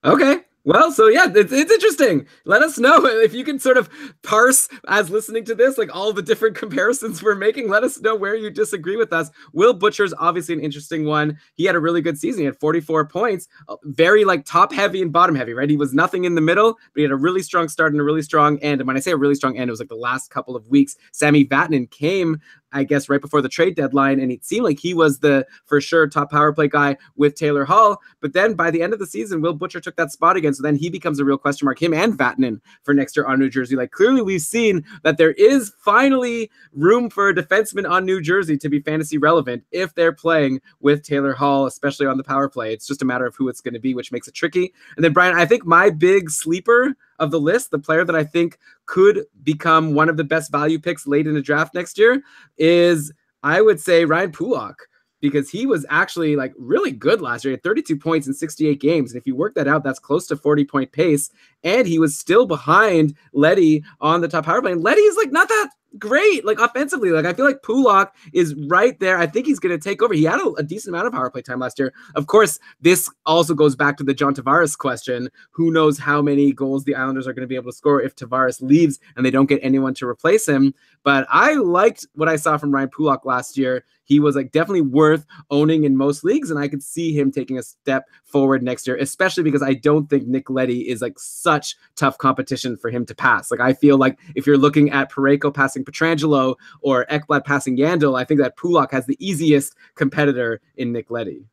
Okay. Well, so yeah, it's interesting. Let us know if you can sort of parse as listening to this, like all the different comparisons we're making. Let us know where you disagree with us. Will Butcher's obviously an interesting one. He had a really good season. He had 44 points, very like top heavy and bottom heavy, right? He was nothing in the middle, but he had a really strong start and a really strong end. And when I say a really strong end, it was like the last couple of weeks. Sami Vatanen came, I guess, right before the trade deadline, and it seemed like he was the for sure top power play guy with Taylor Hall. But then by the end of the season, Will Butcher took that spot again. So then he becomes a real question mark, him and Vatanen for next year on New Jersey. Like clearly we've seen that there is finally room for a defenseman on New Jersey to be fantasy relevant if they're playing with Taylor Hall, especially on the power play. It's just a matter of who it's going to be, which makes it tricky. And then Brian, I think my big sleeper of the list, the player that I think could become one of the best value picks late in the draft next year is, I would say, Ryan Pulock, because he was actually like really good last year. He had 32 points in 68 games. And if you work that out, that's close to 40-point pace. And he was still behind Leddy on the top power play. And Leddy is like not that great, like offensively. Like I feel like Pulock is right there. I think he's going to take over. He had a decent amount of power play time last year. Of course, this also goes back to the John Tavares question. Who knows how many goals the Islanders are going to be able to score if Tavares leaves and they don't get anyone to replace him. But I liked what I saw from Ryan Pulock last year. He was like definitely worth owning in most leagues, and I could see him taking a step forward next year, especially because I don't think Nick Leddy is like such tough competition for him to pass. Like I feel like if you're looking at Parayko passing Pietrangelo or Ekblad passing Yandel, I think that Pulock has the easiest competitor in Nick Leddy.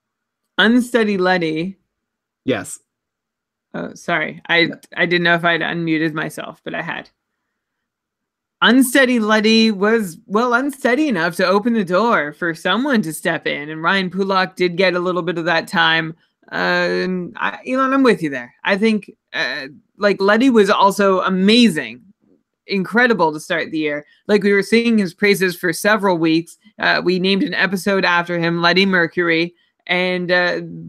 Unsteady Leddy. Yes. Oh, sorry. I didn't know if I'd unmuted myself, but I had. Unsteady Leddy was, well, unsteady enough to open the door for someone to step in, and Ryan Pulock did get a little bit of that time. Elon, I'm with you there. I think like Leddy was also amazing, incredible to start the year. Like we were singing his praises for several weeks. We named an episode after him, Leddy Mercury, and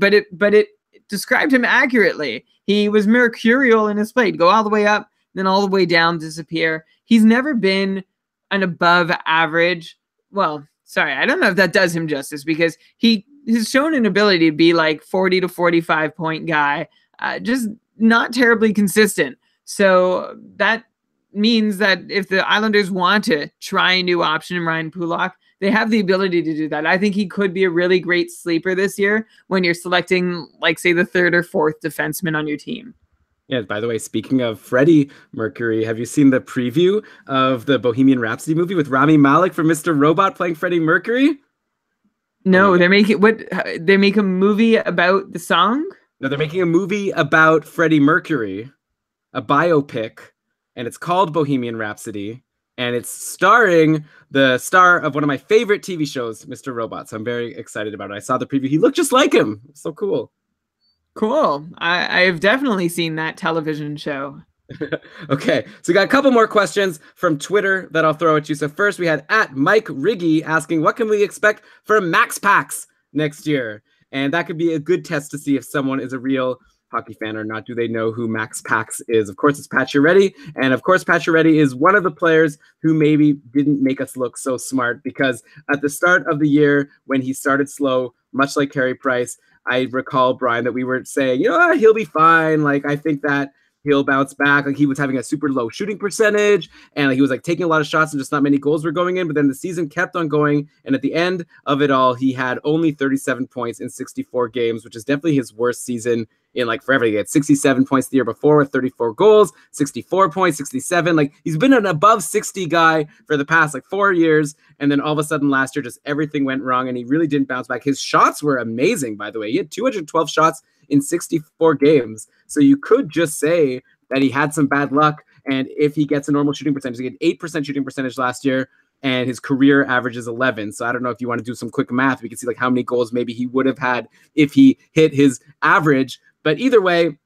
but it described him accurately. He was mercurial in his play, go all the way up, then all the way down, disappear. He's never been an above average. Well, sorry, I don't know if that does him justice because he has shown an ability to be like 40 to 45 point guy, just not terribly consistent. So that means that if the Islanders want to try a new option in Ryan Pulock, they have the ability to do that. I think he could be a really great sleeper this year when you're selecting, like, say, the third or fourth defenseman on your team. Yeah, by the way, speaking of Freddie Mercury, have you seen the preview of the Bohemian Rhapsody movie with Rami Malek from Mr. Robot playing Freddie Mercury? No, they're making they make a movie about the song? No, they're making a movie about Freddie Mercury, a biopic, and it's called Bohemian Rhapsody, and it's starring the star of one of my favorite TV shows, Mr. Robot. So I'm very excited about it. I saw the preview. He looked just like him. So cool. Cool. I've definitely seen that television show. Okay, so we got a couple more questions from Twitter that I'll throw at you. So first we had at Mike Riggy asking, what can we expect for Max Packs next year? And that could be a good test to see if someone is a real hockey fan or not. Do they know who Max Packs is? Of course, it's Pacioretty. And of course, Pacioretty is one of the players who maybe didn't make us look so smart, because at the start of the year, when he started slow, much like Carey Price, I recall, Brian, that we were saying, he'll be fine. Like, I think that he'll bounce back. Like, he was having a super low shooting percentage, and he was like taking a lot of shots and just not many goals were going in. But then the season kept on going, and at the end of it all, he had only 37 points in 64 games, which is definitely his worst season in like forever. He had 67 points the year before with 34 goals, 64 points, 67. Like, he's been an above 60 guy for the past like 4 years. And then all of a sudden last year, just everything went wrong and he really didn't bounce back. His shots were amazing, by the way. He had 212 shots in 64 games. So you could just say that he had some bad luck. And if he gets a normal shooting percentage, he had 8% shooting percentage last year, and his career average is 11. So I don't know if you want to do some quick math. We can see like how many goals maybe he would have had if he hit his average. But either way,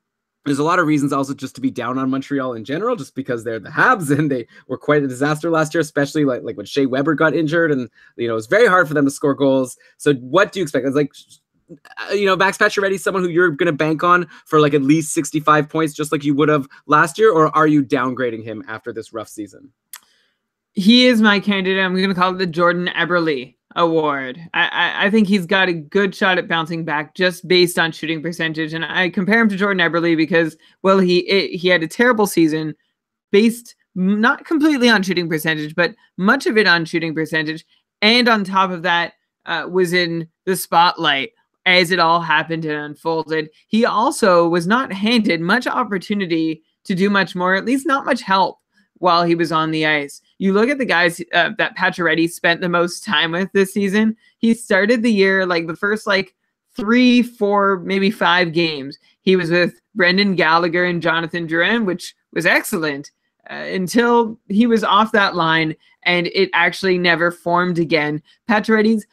there's a lot of reasons also just to be down on Montreal in general, just because they're the Habs and they were quite a disaster last year, especially like when Shea Weber got injured, and it was very hard for them to score goals. So what do you expect? It's like, Max Pacioretty, someone who you're going to bank on for like at least 65 points, just like you would have last year, or are you downgrading him after this rough season? He is my candidate. I'm going to call it the Jordan Eberle Award. I think he's got a good shot at bouncing back just based on shooting percentage. And I compare him to Jordan Eberle because, well, he had a terrible season based not completely on shooting percentage, but much of it on shooting percentage. And on top of that, was in the spotlight as it all happened and unfolded. He also was not handed much opportunity to do much more, at least not much help while he was on the ice. You look at the guys that Pacioretty spent the most time with this season. He started the year, like the first 3, 4, maybe 5 games. He was with Brendan Gallagher and Jonathan Drouin, which was excellent until he was off that line, and it actually never formed again. Pacioretty's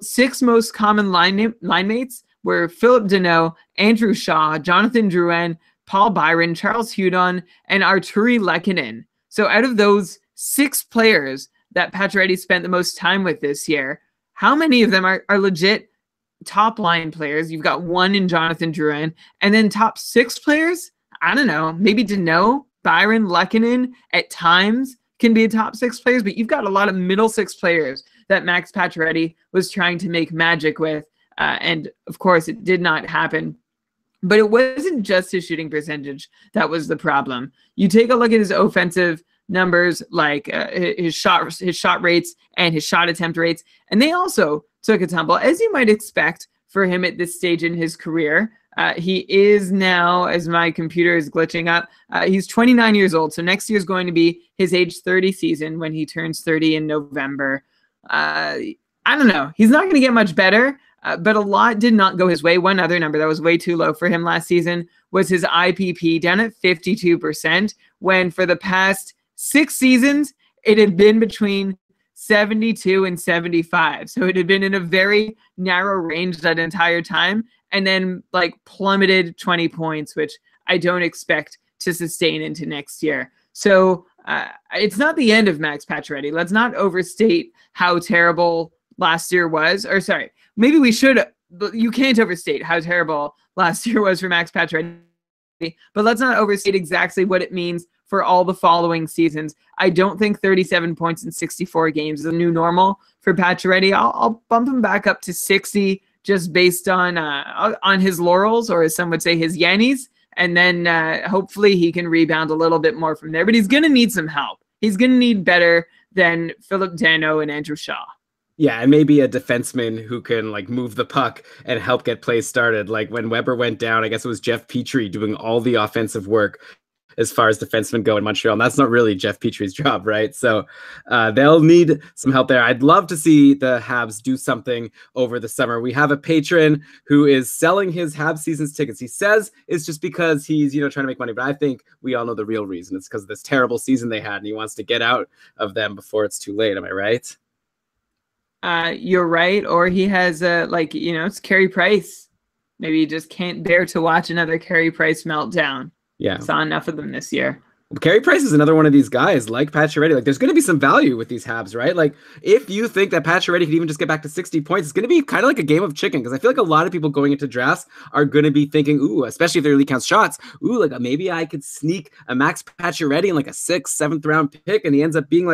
6 most common line mates were Philip Deneau, Andrew Shaw, Jonathan Drouin, Paul Byron, Charles Hudon, and Arturi Lehkonen. So out of those 6 players that Pacioretty spent the most time with this year, how many of them are legit top line players? You've got 1 in Jonathan Drouin, and then top 6 players? I don't know, maybe Deneau, Byron, Lehkonen at times can be a top 6 players, but you've got a lot of middle 6 players that Max Pacioretty was trying to make magic with. And of course, it did not happen. But it wasn't just his shooting percentage that was the problem. You take a look at his offensive numbers, like his shot rates and his shot attempt rates, and they also took a tumble, as you might expect for him at this stage in his career. He is now, as my computer is glitching up, he's 29 years old. So next year is going to be his age 30 season when he turns 30 in November. I don't know. He's not going to get much better. But a lot did not go his way. One other number that was way too low for him last season was his IPP, down at 52%, when for the past 6 seasons, it had been between 72 and 75. So it had been in a very narrow range that entire time, and then plummeted 20 points, which I don't expect to sustain into next year. So it's not the end of Max Pacioretty. Let's not overstate how terrible last year was. Or sorry, maybe we should. You can't overstate how terrible last year was for Max Pacioretty, but let's not overstate exactly what it means for all the following seasons. I don't think 37 points in 64 games is a new normal for Pacioretty. I'll bump him back up to 60 just based on his laurels, or as some would say, his yannies, and then hopefully he can rebound a little bit more from there. But he's going to need some help. He's going to need better than Philip Deneau and Andrew Shaw. Yeah, and maybe a defenseman who can move the puck and help get plays started. Like when Weber went down, I guess it was Jeff Petrie doing all the offensive work as far as defensemen go in Montreal. And that's not really Jeff Petrie's job, right? So they'll need some help there. I'd love to see the Habs do something over the summer. We have a patron who is selling his Habs season's tickets. He says it's just because he's, trying to make money. But I think we all know the real reason. It's because of this terrible season they had, and he wants to get out of them before it's too late. Am I right? You're right. Or he has it's Carey Price. Maybe he just can't bear to watch another Carey Price meltdown. Yeah. Saw enough of them this year. Carey Price is another one of these guys like Pacioretty. There's going to be some value with these Habs, right? If you think that Pacioretty could even just get back to 60 points, it's going to be kind of like a game of chicken, because I feel like a lot of people going into drafts are going to be thinking, ooh, especially if their league counts shots, ooh, maybe I could sneak a Max Pacioretty in a 6th, 7th round pick, and he ends up being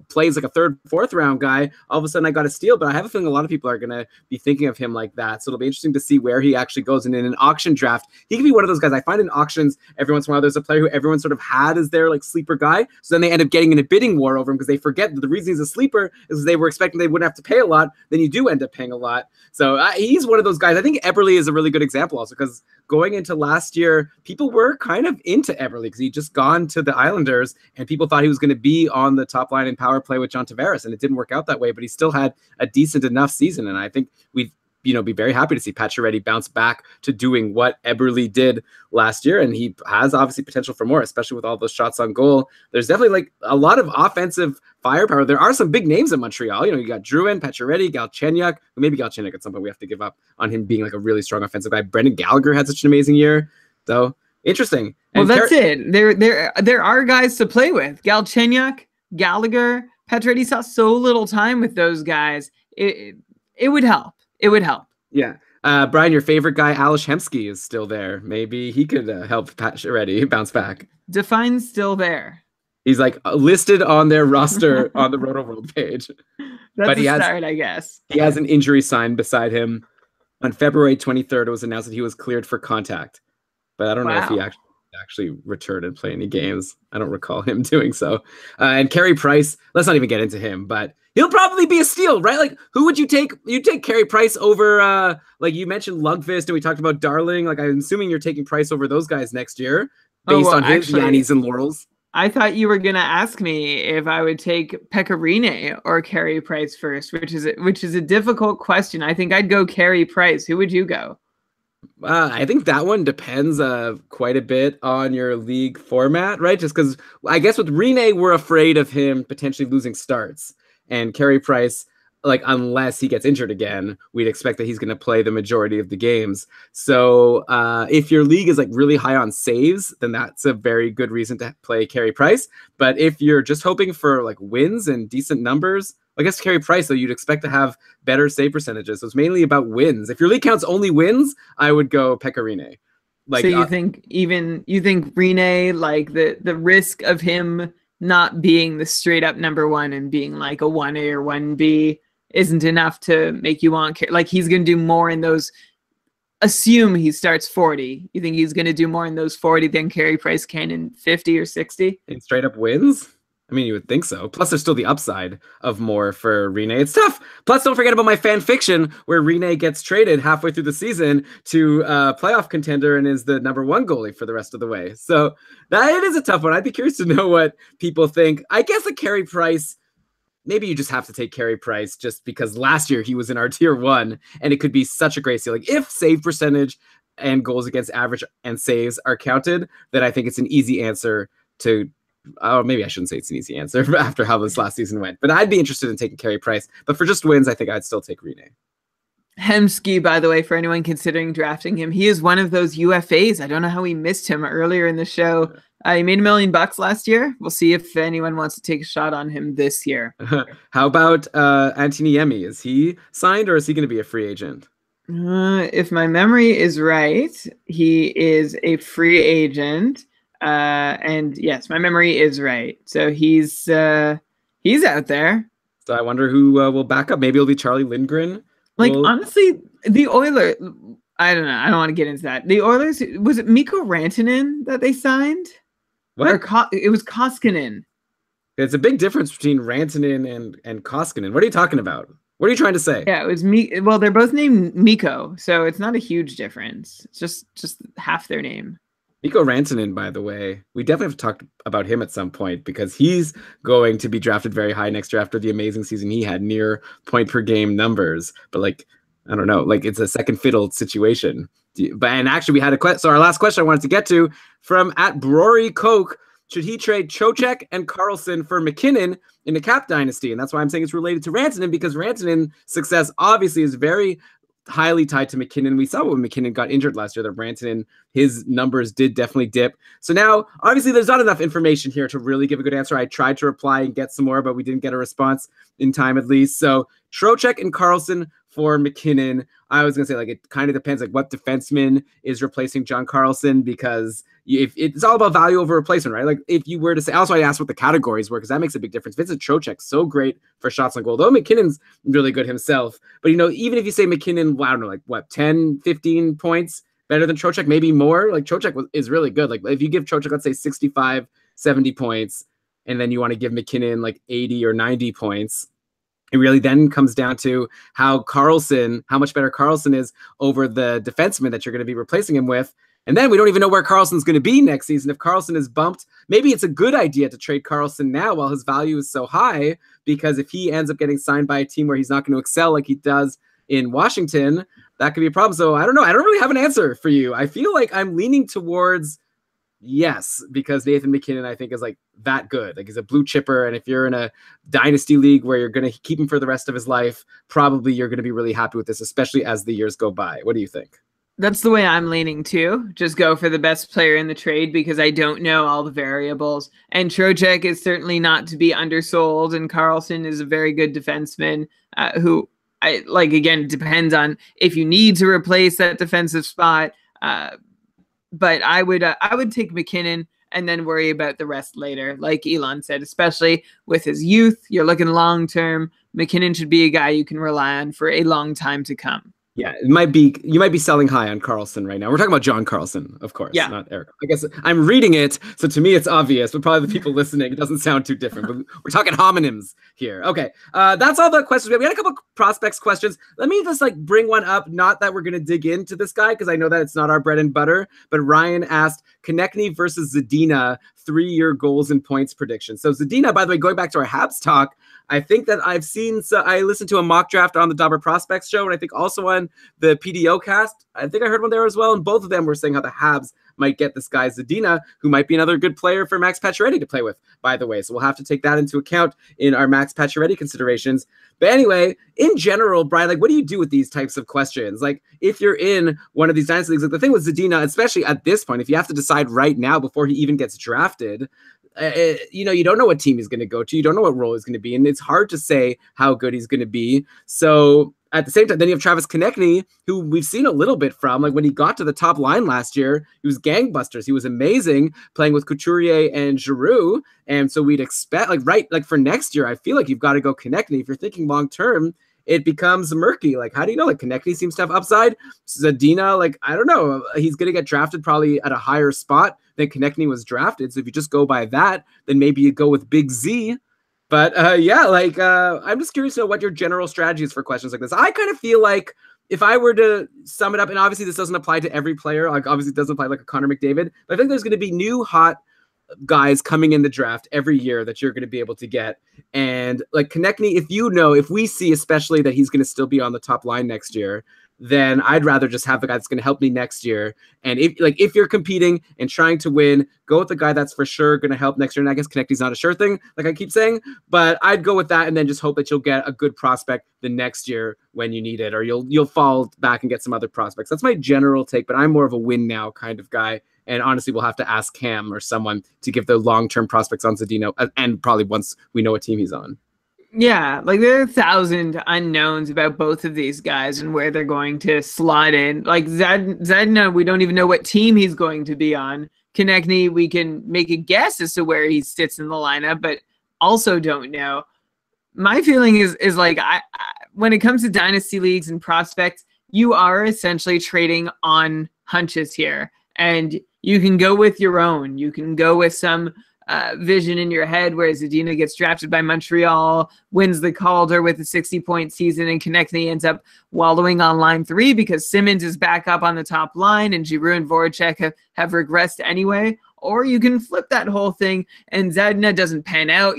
plays a 3rd, 4th round guy. All of a sudden I got a steal, but I have a feeling a lot of people are going to be thinking of him like that. So it'll be interesting to see where he actually goes. And in an auction draft, he can be one of those guys. I find in auctions every once in a while there's a player who everyone sort of had as their sleeper guy, so then they end up getting in a bidding war over him because they forget that the reason he's a sleeper is because they were expecting they wouldn't have to pay a lot. Then you do end up paying a lot. So he's one of those guys. I think Eberle is a really good example also, because going into last year, people were kind of into Eberle because he'd just gone to the Islanders and people thought he was going to be on the top line in power play with John Tavares, and it didn't work out that way, but he still had a decent enough season. And I think we've be very happy to see Pacioretty bounce back to doing what Eberle did last year. And he has obviously potential for more, especially with all those shots on goal. There's definitely a lot of offensive firepower. There are some big names in Montreal. You got Drouin, Pacioretty, Galchenyuk. Maybe Galchenyuk at some point we have to give up on him being a really strong offensive guy. Brendan Gallagher had such an amazing year. So interesting. Well, that's it. There are guys to play with. Galchenyuk, Gallagher, Pacioretty saw so little time with those guys. It would help. It would help. Yeah. Brian, your favorite guy, Ales Hemsky, is still there. Maybe he could help Pacioretty bounce back. Define still there. He's like listed on their roster on the Roto World page. That's But a start, I guess. he has an injury sign beside him. On February 23rd, it was announced that he was cleared for contact. But I don't know if he Wow. actually returned and played any games. I don't recall him doing so. And Carey Price, let's not even get into him, but he'll probably be a steal, right? Like, who would you take? You'd take Carey Price over, like you mentioned Lundqvist, and we talked about Darling. Like, I'm assuming you're taking Price over those guys next year based on his Yanni's and laurels. I thought you were gonna ask me if I would take Pekka Rinne or Carey Price first, which is a difficult question. I think I'd go Carey Price. Who would you go? I think that one depends quite a bit on your league format, right? Just because I guess with Rinne, we're afraid of him potentially losing starts, and Carey Price, like unless he gets injured again, we'd expect that he's going to play the majority of the games. So if your league is like really high on saves, then that's a very good reason to play Carey Price. But if you're just hoping for like wins and decent numbers, I guess Carey Price, though, you'd expect to have better save percentages. So it's mainly about wins. If your league counts only wins, I would go Pekka Rinne. Like, so you think Rinne, like the risk of him not being the straight up number one and being like a 1A or 1B isn't enough to make you want, like he's going to do more in those, assume he starts 40. You think he's going to do more in those 40 than Carey Price can in 50 or 60? In straight up wins? I mean, you would think so. Plus, there's still the upside of more for Rinne. It's tough. Plus, don't forget about my fan fiction where Rinne gets traded halfway through the season to a playoff contender and is the number one goalie for the rest of the way. So that it is a tough one. I'd be curious to know what people think. I guess a Carey Price, maybe you just have to take Carey Price just because last year he was in our tier one and it could be such a great steal. Like if save percentage and goals against average and saves are counted, then I think it's an easy answer to. Oh, maybe I shouldn't say it's an easy answer after how this last season went, but I'd be interested in taking Carey Price. But for just wins, I think I'd still take Rinne. Hemsky, by the way, for anyone considering drafting him, he is one of those UFAs. I don't know how we missed him earlier in the show. He made $1 million last year. We'll see if anyone wants to take a shot on him this year. How about Antoni Niemi? Is he signed or is he going to be a free agent? If my memory is right, he is a free agent. And yes, my memory is right. So he's out there. So I wonder who will back up. Maybe it'll be Charlie Lindgren. Like honestly, the Oilers. I don't know. I don't want to get into that. The Oilers, was it Mikko Rantanen that they signed? What? Or it was Koskinen. It's a big difference between Rantanen and Koskinen. What are you talking about? What are you trying to say? Yeah, it was me. Well, they're both named Mikko, so it's not a huge difference. It's just half their name. Mikko Rantanen, by the way, we definitely have to talk about him at some point because he's going to be drafted very high next year after the amazing season he had, near point per game numbers. But like, I don't know, like it's a second fiddle situation. And actually, we had a question. So our last question I wanted to get to from @BroryCoke: should he trade Trocheck and Karlsson for McKinnon in the cap dynasty? And that's why I'm saying it's related to Rantanen, because Rantanen's success obviously is very highly tied to McKinnon. We saw when McKinnon got injured last year that Rantanen, his numbers did definitely dip. So now, obviously, there's not enough information here to really give a good answer. I tried to reply and get some more, but we didn't get a response in time at least. So Trocheck and Karlsson for McKinnon. I was going to say, like, it kind of depends, like, what defenseman is replacing John Karlsson, because if it's all about value over replacement, right? Like, if you were to say, also I asked what the categories were, because that makes a big difference. Vincent Trocheck, so great for shots on goal, though McKinnon's really good himself. But, you know, even if you say McKinnon, I don't know, like, what, 10, 15 points better than Trocheck, maybe more? Like, Trocheck is really good. Like, if you give Trocheck, let's say 65, 70 points, and then you want to give McKinnon, like, 80 or 90 points, it really then comes down to how much better Karlsson is over the defenseman that you're going to be replacing him with. And then we don't even know where Karlsson's going to be next season. If Karlsson is bumped, maybe it's a good idea to trade Karlsson now while his value is so high, because if he ends up getting signed by a team where he's not going to excel like he does in Washington, that could be a problem. So I don't know. I don't really have an answer for you. I feel like I'm leaning towards yes, because Nathan McKinnon, I think, is like that good. Like, he's a blue chipper. And if you're in a dynasty league where you're going to keep him for the rest of his life, probably you're going to be really happy with this, especially as the years go by. What do you think? That's the way I'm leaning too. Just go for the best player in the trade, because I don't know all the variables. And Trocheck is certainly not to be undersold. And Karlsson is a very good defenseman who, again, depends on if you need to replace that defensive spot. But I would take McKinnon. and then worry about the rest later. Like Elon said, especially with his youth, you're looking long term. McKinnon should be a guy you can rely on for a long time to come. Yeah, you might be selling high on Karlsson right now. We're talking about John Karlsson, of course, Yeah. not Eric. I guess I'm reading it, so to me it's obvious, but probably the people listening, it doesn't sound too different. But we're talking homonyms here. Okay, that's all the questions we had. We had a couple prospects questions. Let me just like bring one up. Not that we're gonna dig into this guy because I know that it's not our bread and butter. But Ryan asked Konechny versus Zadina 3-year goals and points prediction. So Zadina, by the way, going back to our Habs talk, I think that I've seen, so I listened to a mock draft on the Dobber Prospects show, and I think also on the PDO cast. I think I heard one there as well, and both of them were saying how the Habs might get this guy Zadina, who might be another good player for Max Pacioretty to play with, by the way. So we'll have to take that into account in our Max Pacioretty considerations. But anyway, in general, Brian, like, what do you do with these types of questions? Like, if you're in one of these dynasty leagues, like the thing with Zadina, especially at this point, if you have to decide right now before he even gets drafted, you don't know what team he's going to go to. You don't know what role he's going to be. And it's hard to say how good he's going to be. So at the same time, then you have Travis Konechny, who we've seen a little bit from. Like when he got to the top line last year, he was gangbusters. He was amazing playing with Couturier and Giroux. And so we'd expect, like for next year, I feel like you've got to go Konechny. If you're thinking long term, it becomes murky. Like, how do you know? Like, Konechny seems to have upside. Zadina, like, I don't know. He's going to get drafted probably at a higher spot than Konechny was drafted. So if you just go by that, then maybe you go with Big Z. But I'm just curious to know what your general strategy is for questions like this. I kind of feel like if I were to sum it up, and obviously this doesn't apply to every player, like obviously it doesn't apply like a Connor McDavid, but I think there's going to be new hot guys coming in the draft every year that you're going to be able to get. And like Konechny, if we see especially that he's going to still be on the top line next year, then I'd rather just have the guy that's going to help me next year. And if you're competing and trying to win, go with the guy that's for sure going to help next year. And I guess Konechny's not a sure thing, like I keep saying, but I'd go with that and then just hope that you'll get a good prospect the next year when you need it, or you'll fall back and get some other prospects. That's my general take, but I'm more of a win now kind of guy. And honestly, we'll have to ask Cam or someone to give the long-term prospects on Zadina, and probably once we know what team he's on. Yeah, like there are 1,000 unknowns about both of these guys and where they're going to slot in. Like Zadina, we don't even know what team he's going to be on. Konechny, we can make a guess as to where he sits in the lineup, but also don't know. My feeling is like when it comes to dynasty leagues and prospects, you are essentially trading on hunches here, and you can go with your own. You can go with some vision in your head where Zadina gets drafted by Montreal, wins the Calder with a 60-point season, and Konechny ends up wallowing on line 3 because Simmons is back up on the top line and Giroux and Voracek have regressed anyway. Or you can flip that whole thing and Zadina doesn't pan out.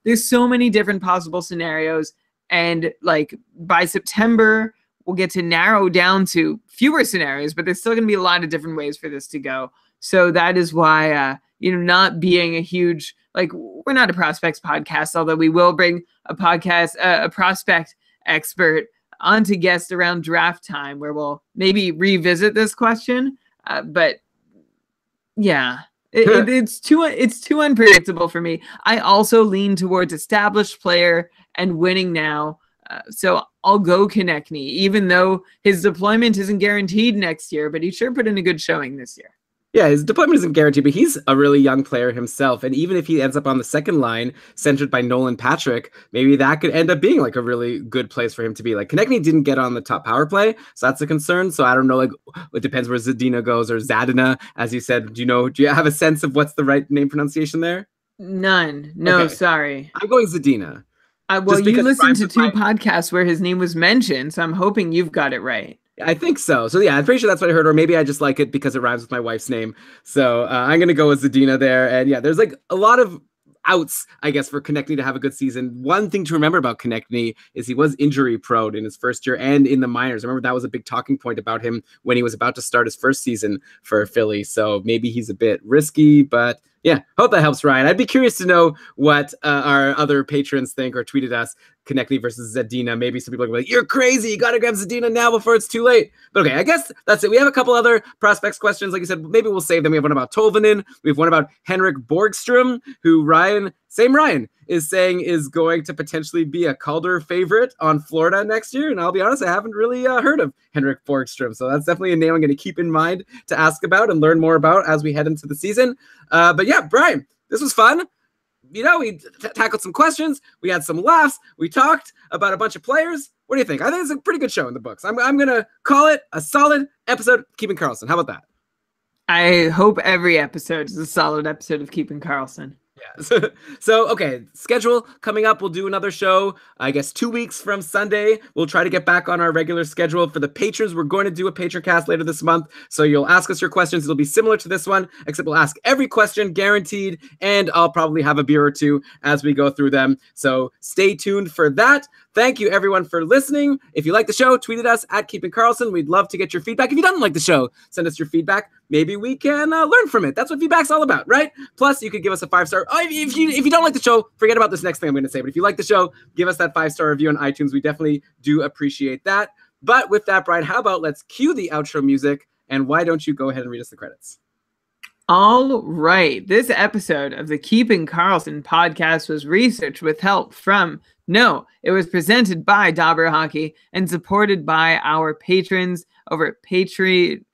There's so many different possible scenarios. And like by September, we'll get to narrow down to fewer scenarios, but there's still going to be a lot of different ways for this to go. So that is why, not being a huge, we're not a prospects podcast, although we will bring a prospect expert on to guest around draft time where we'll maybe revisit this question. But yeah, it's too unpredictable for me. I also lean towards established player and winning now. So I'll go Konechny, even though his deployment isn't guaranteed next year, but he sure put in a good showing this year. Yeah, his deployment isn't guaranteed, but he's a really young player himself. And even if he ends up on the second line, centered by Nolan Patrick, maybe that could end up being like a really good place for him to be. Like Konechny didn't get on the top power play, so that's a concern. So I don't know, it depends where Zadina goes or Zadina, as you said. Do you have a sense of what's the right name pronunciation there? None. No, okay. Sorry. I'm going Zadina. Well, you listened to 2 podcasts where his name was mentioned, so I'm hoping you've got it right. I think so. So yeah, I'm pretty sure that's what I heard, or maybe I just like it because it rhymes with my wife's name. So I'm going to go with Zadina there. And yeah, there's like a lot of outs, I guess, for Konechny to have a good season. One thing to remember about Konechny is he was injury prone in his first year and in the minors. Remember, that was a big talking point about him when he was about to start his first season for Philly. So maybe he's a bit risky, but yeah, hope that helps, Ryan. I'd be curious to know what our other patrons think or tweeted us Konechny versus Zadina. Maybe some people are like, you're crazy. You got to grab Zadina now before it's too late. But okay, I guess that's it. We have a couple other prospects questions. Like you said, maybe we'll save them. We have one about Tolvanen. We have one about Henrik Borgstrom, who Ryan is saying is going to potentially be a Calder favorite on Florida next year. And I'll be honest, I haven't really heard of Henrik Borgstrom. So that's definitely a name I'm going to keep in mind to ask about and learn more about as we head into the season. But yeah, Brian, this was fun. We tackled some questions. We had some laughs. We talked about a bunch of players. What do you think? I think it's a pretty good show in the books. I'm going to call it a solid episode of Keeping Karlsson. How about that? I hope every episode is a solid episode of Keeping Karlsson. Yeah. So, okay, schedule coming up. We'll do another show, I guess, 2 weeks from Sunday. We'll try to get back on our regular schedule. For the patrons, we're going to do a patron cast later this month. So you'll ask us your questions. It'll be similar to this one, except we'll ask every question, guaranteed. And I'll probably have a beer or two as we go through them. So stay tuned for that. Thank you, everyone, for listening. If you like the show, tweet at us at Keeping Karlsson. We'd love to get your feedback. If you don't like the show, send us your feedback. Maybe we can learn from it. That's what feedback's all about, right? Plus, you could give us a 5-star. Oh, if you don't like the show, forget about this next thing I'm going to say. But if you like the show, give us that 5-star review on iTunes. We definitely do appreciate that. But with that, Brian, how about let's cue the outro music, and why don't you go ahead and read us the credits? All right. This episode of the Keeping Karlsson podcast was researched with help from No. It was presented by Dauber Hockey and supported by our patrons over at Patreon.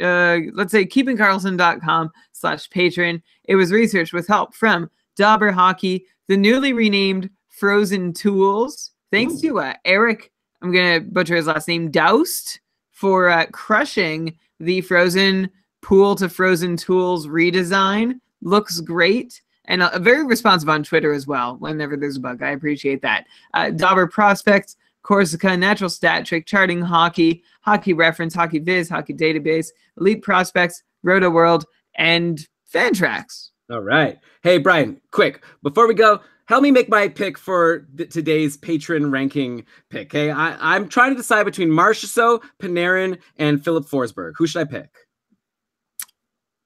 Let's say keepingkarlsson.com/patron. It was researched with help from Dauber Hockey, the newly renamed Frozen Tools. Thanks to Eric, I'm going to butcher his last name, Doust, for crushing the Frozen Pool to Frozen Tools redesign. Looks great. And very responsive on Twitter as well whenever there's a bug. I appreciate that. Dauber Prospects, Corsica, Natural Stat Trick, Charting Hockey, Hockey Reference, Hockey Viz, Hockey Database, Elite Prospects, Roto World, and Fantrax. All right. Hey, Brian, quick, before we go, help me make my pick for today's patron ranking pick. Okay, I'm trying to decide between Marchessault, Panarin, and Philip Forsberg. Who should I pick?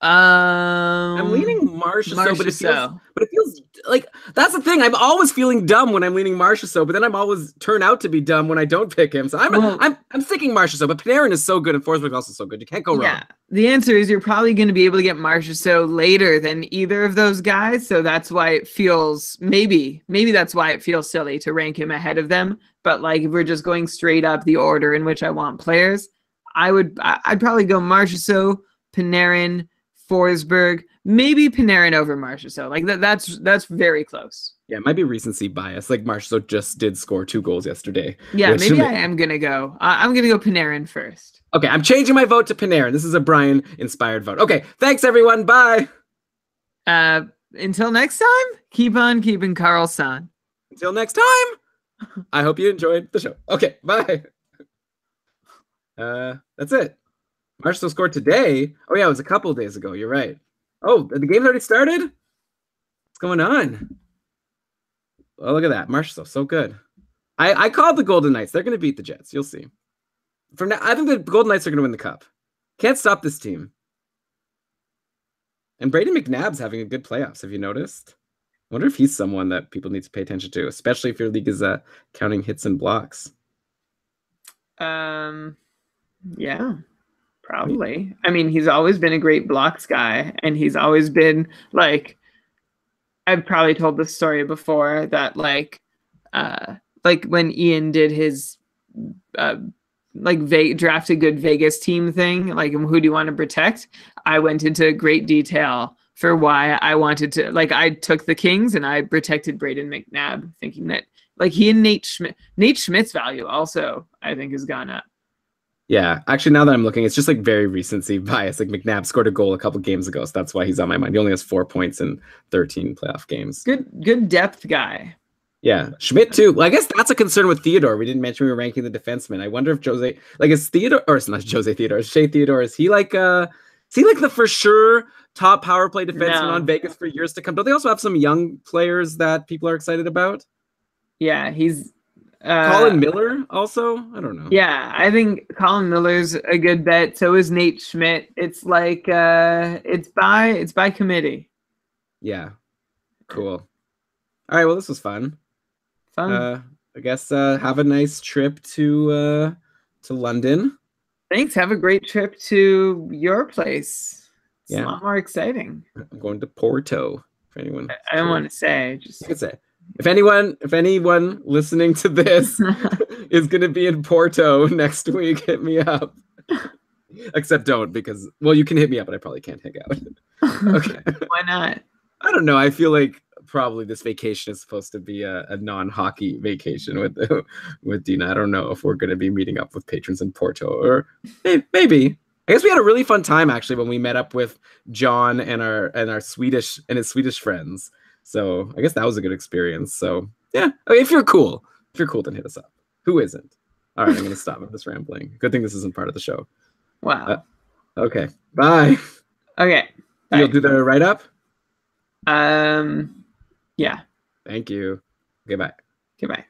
I'm leaning Marchessault, but it feels like that's the thing. I'm always feeling dumb when I'm leaning Marchessault, but then I'm always turn out to be dumb when I don't pick him. So I'm sticking Marchessault, but Panarin is so good and Forsberg is also so good. You can't go wrong. Yeah, the answer is you're probably going to be able to get Marchessault later than either of those guys, so that's why it feels maybe that's why it feels silly to rank him ahead of them. But like if we're just going straight up the order in which I want players, I'd probably go Marchessault, Panarin, Forsberg, maybe Panarin over Marchessault. Like that's very close. Yeah, it might be recency bias. Like Marchessault just did score 2 goals yesterday. Yeah, maybe I am gonna go. I'm gonna go Panarin first. Okay, I'm changing my vote to Panarin. This is a Brian inspired vote. Okay, thanks everyone. Bye. Until next time, keep on keeping Karlsson. Until next time. I hope you enjoyed the show. Okay, bye. That's it. Marchessault scored today. Oh, yeah, it was a couple of days ago. You're right. Oh, the game's already started? What's going on? Oh, look at that. Marchessault, so good. I called the Golden Knights. They're going to beat the Jets. You'll see. From now, I think the Golden Knights are going to win the Cup. Can't stop this team. And Brayden McNabb's having a good playoffs. Have you noticed? I wonder if he's someone that people need to pay attention to, especially if your league is counting hits and blocks. Yeah. Probably. I mean, he's always been a great blocks guy, and he's always been like, I've probably told this story before that like when Ian did his draft a good Vegas team thing, like who do you want to protect? I went into great detail for why I wanted to, like I took the Kings and I protected Brayden McNabb, thinking that like he and Nate Schmidt's value also I think has gone up. Yeah, actually, now that I'm looking, it's just like very recency bias. Like McNabb scored a goal a couple games ago, so that's why he's on my mind. He only has 4 points in 13 playoff games. Good depth guy. Yeah, Schmidt too. Well, I guess that's a concern with Theodore. We didn't mention we were ranking the defensemen. I wonder if Jose, like, is Theodore, or it's not Jose Theodore, is Shea Theodore, is he like the for sure top power play defenseman on Vegas for years to come? Don't they also have some young players that people are excited about? Yeah, he's. Colin Miller also? I don't know. Yeah, I think Colin Miller's a good bet. So is Nate Schmidt. It's like it's by committee. Yeah. Cool. All right, well, this was fun. I guess have a nice trip to London. Thanks. Have a great trip to your place. It's a Yeah. lot more exciting. I'm going to Porto. For anyone, I don't want to say. you Just could say if anyone listening to this is going to be in Porto next week, hit me up. Except don't, because you can hit me up, but I probably can't hang out. Okay. Why not? I don't know. I feel like probably this vacation is supposed to be a non-hockey vacation with Dina. I don't know if we're going to be meeting up with patrons in Porto, or maybe. I guess we had a really fun time actually when we met up with John and his Swedish friends. So I guess that was a good experience. So yeah, if you're cool, then hit us up. Who isn't? All right, I'm going to stop with this rambling. Good thing this isn't part of the show. Wow. Okay. Bye. Okay. Bye. You'll do the write-up? Yeah. Thank you. Okay, bye. Okay, bye.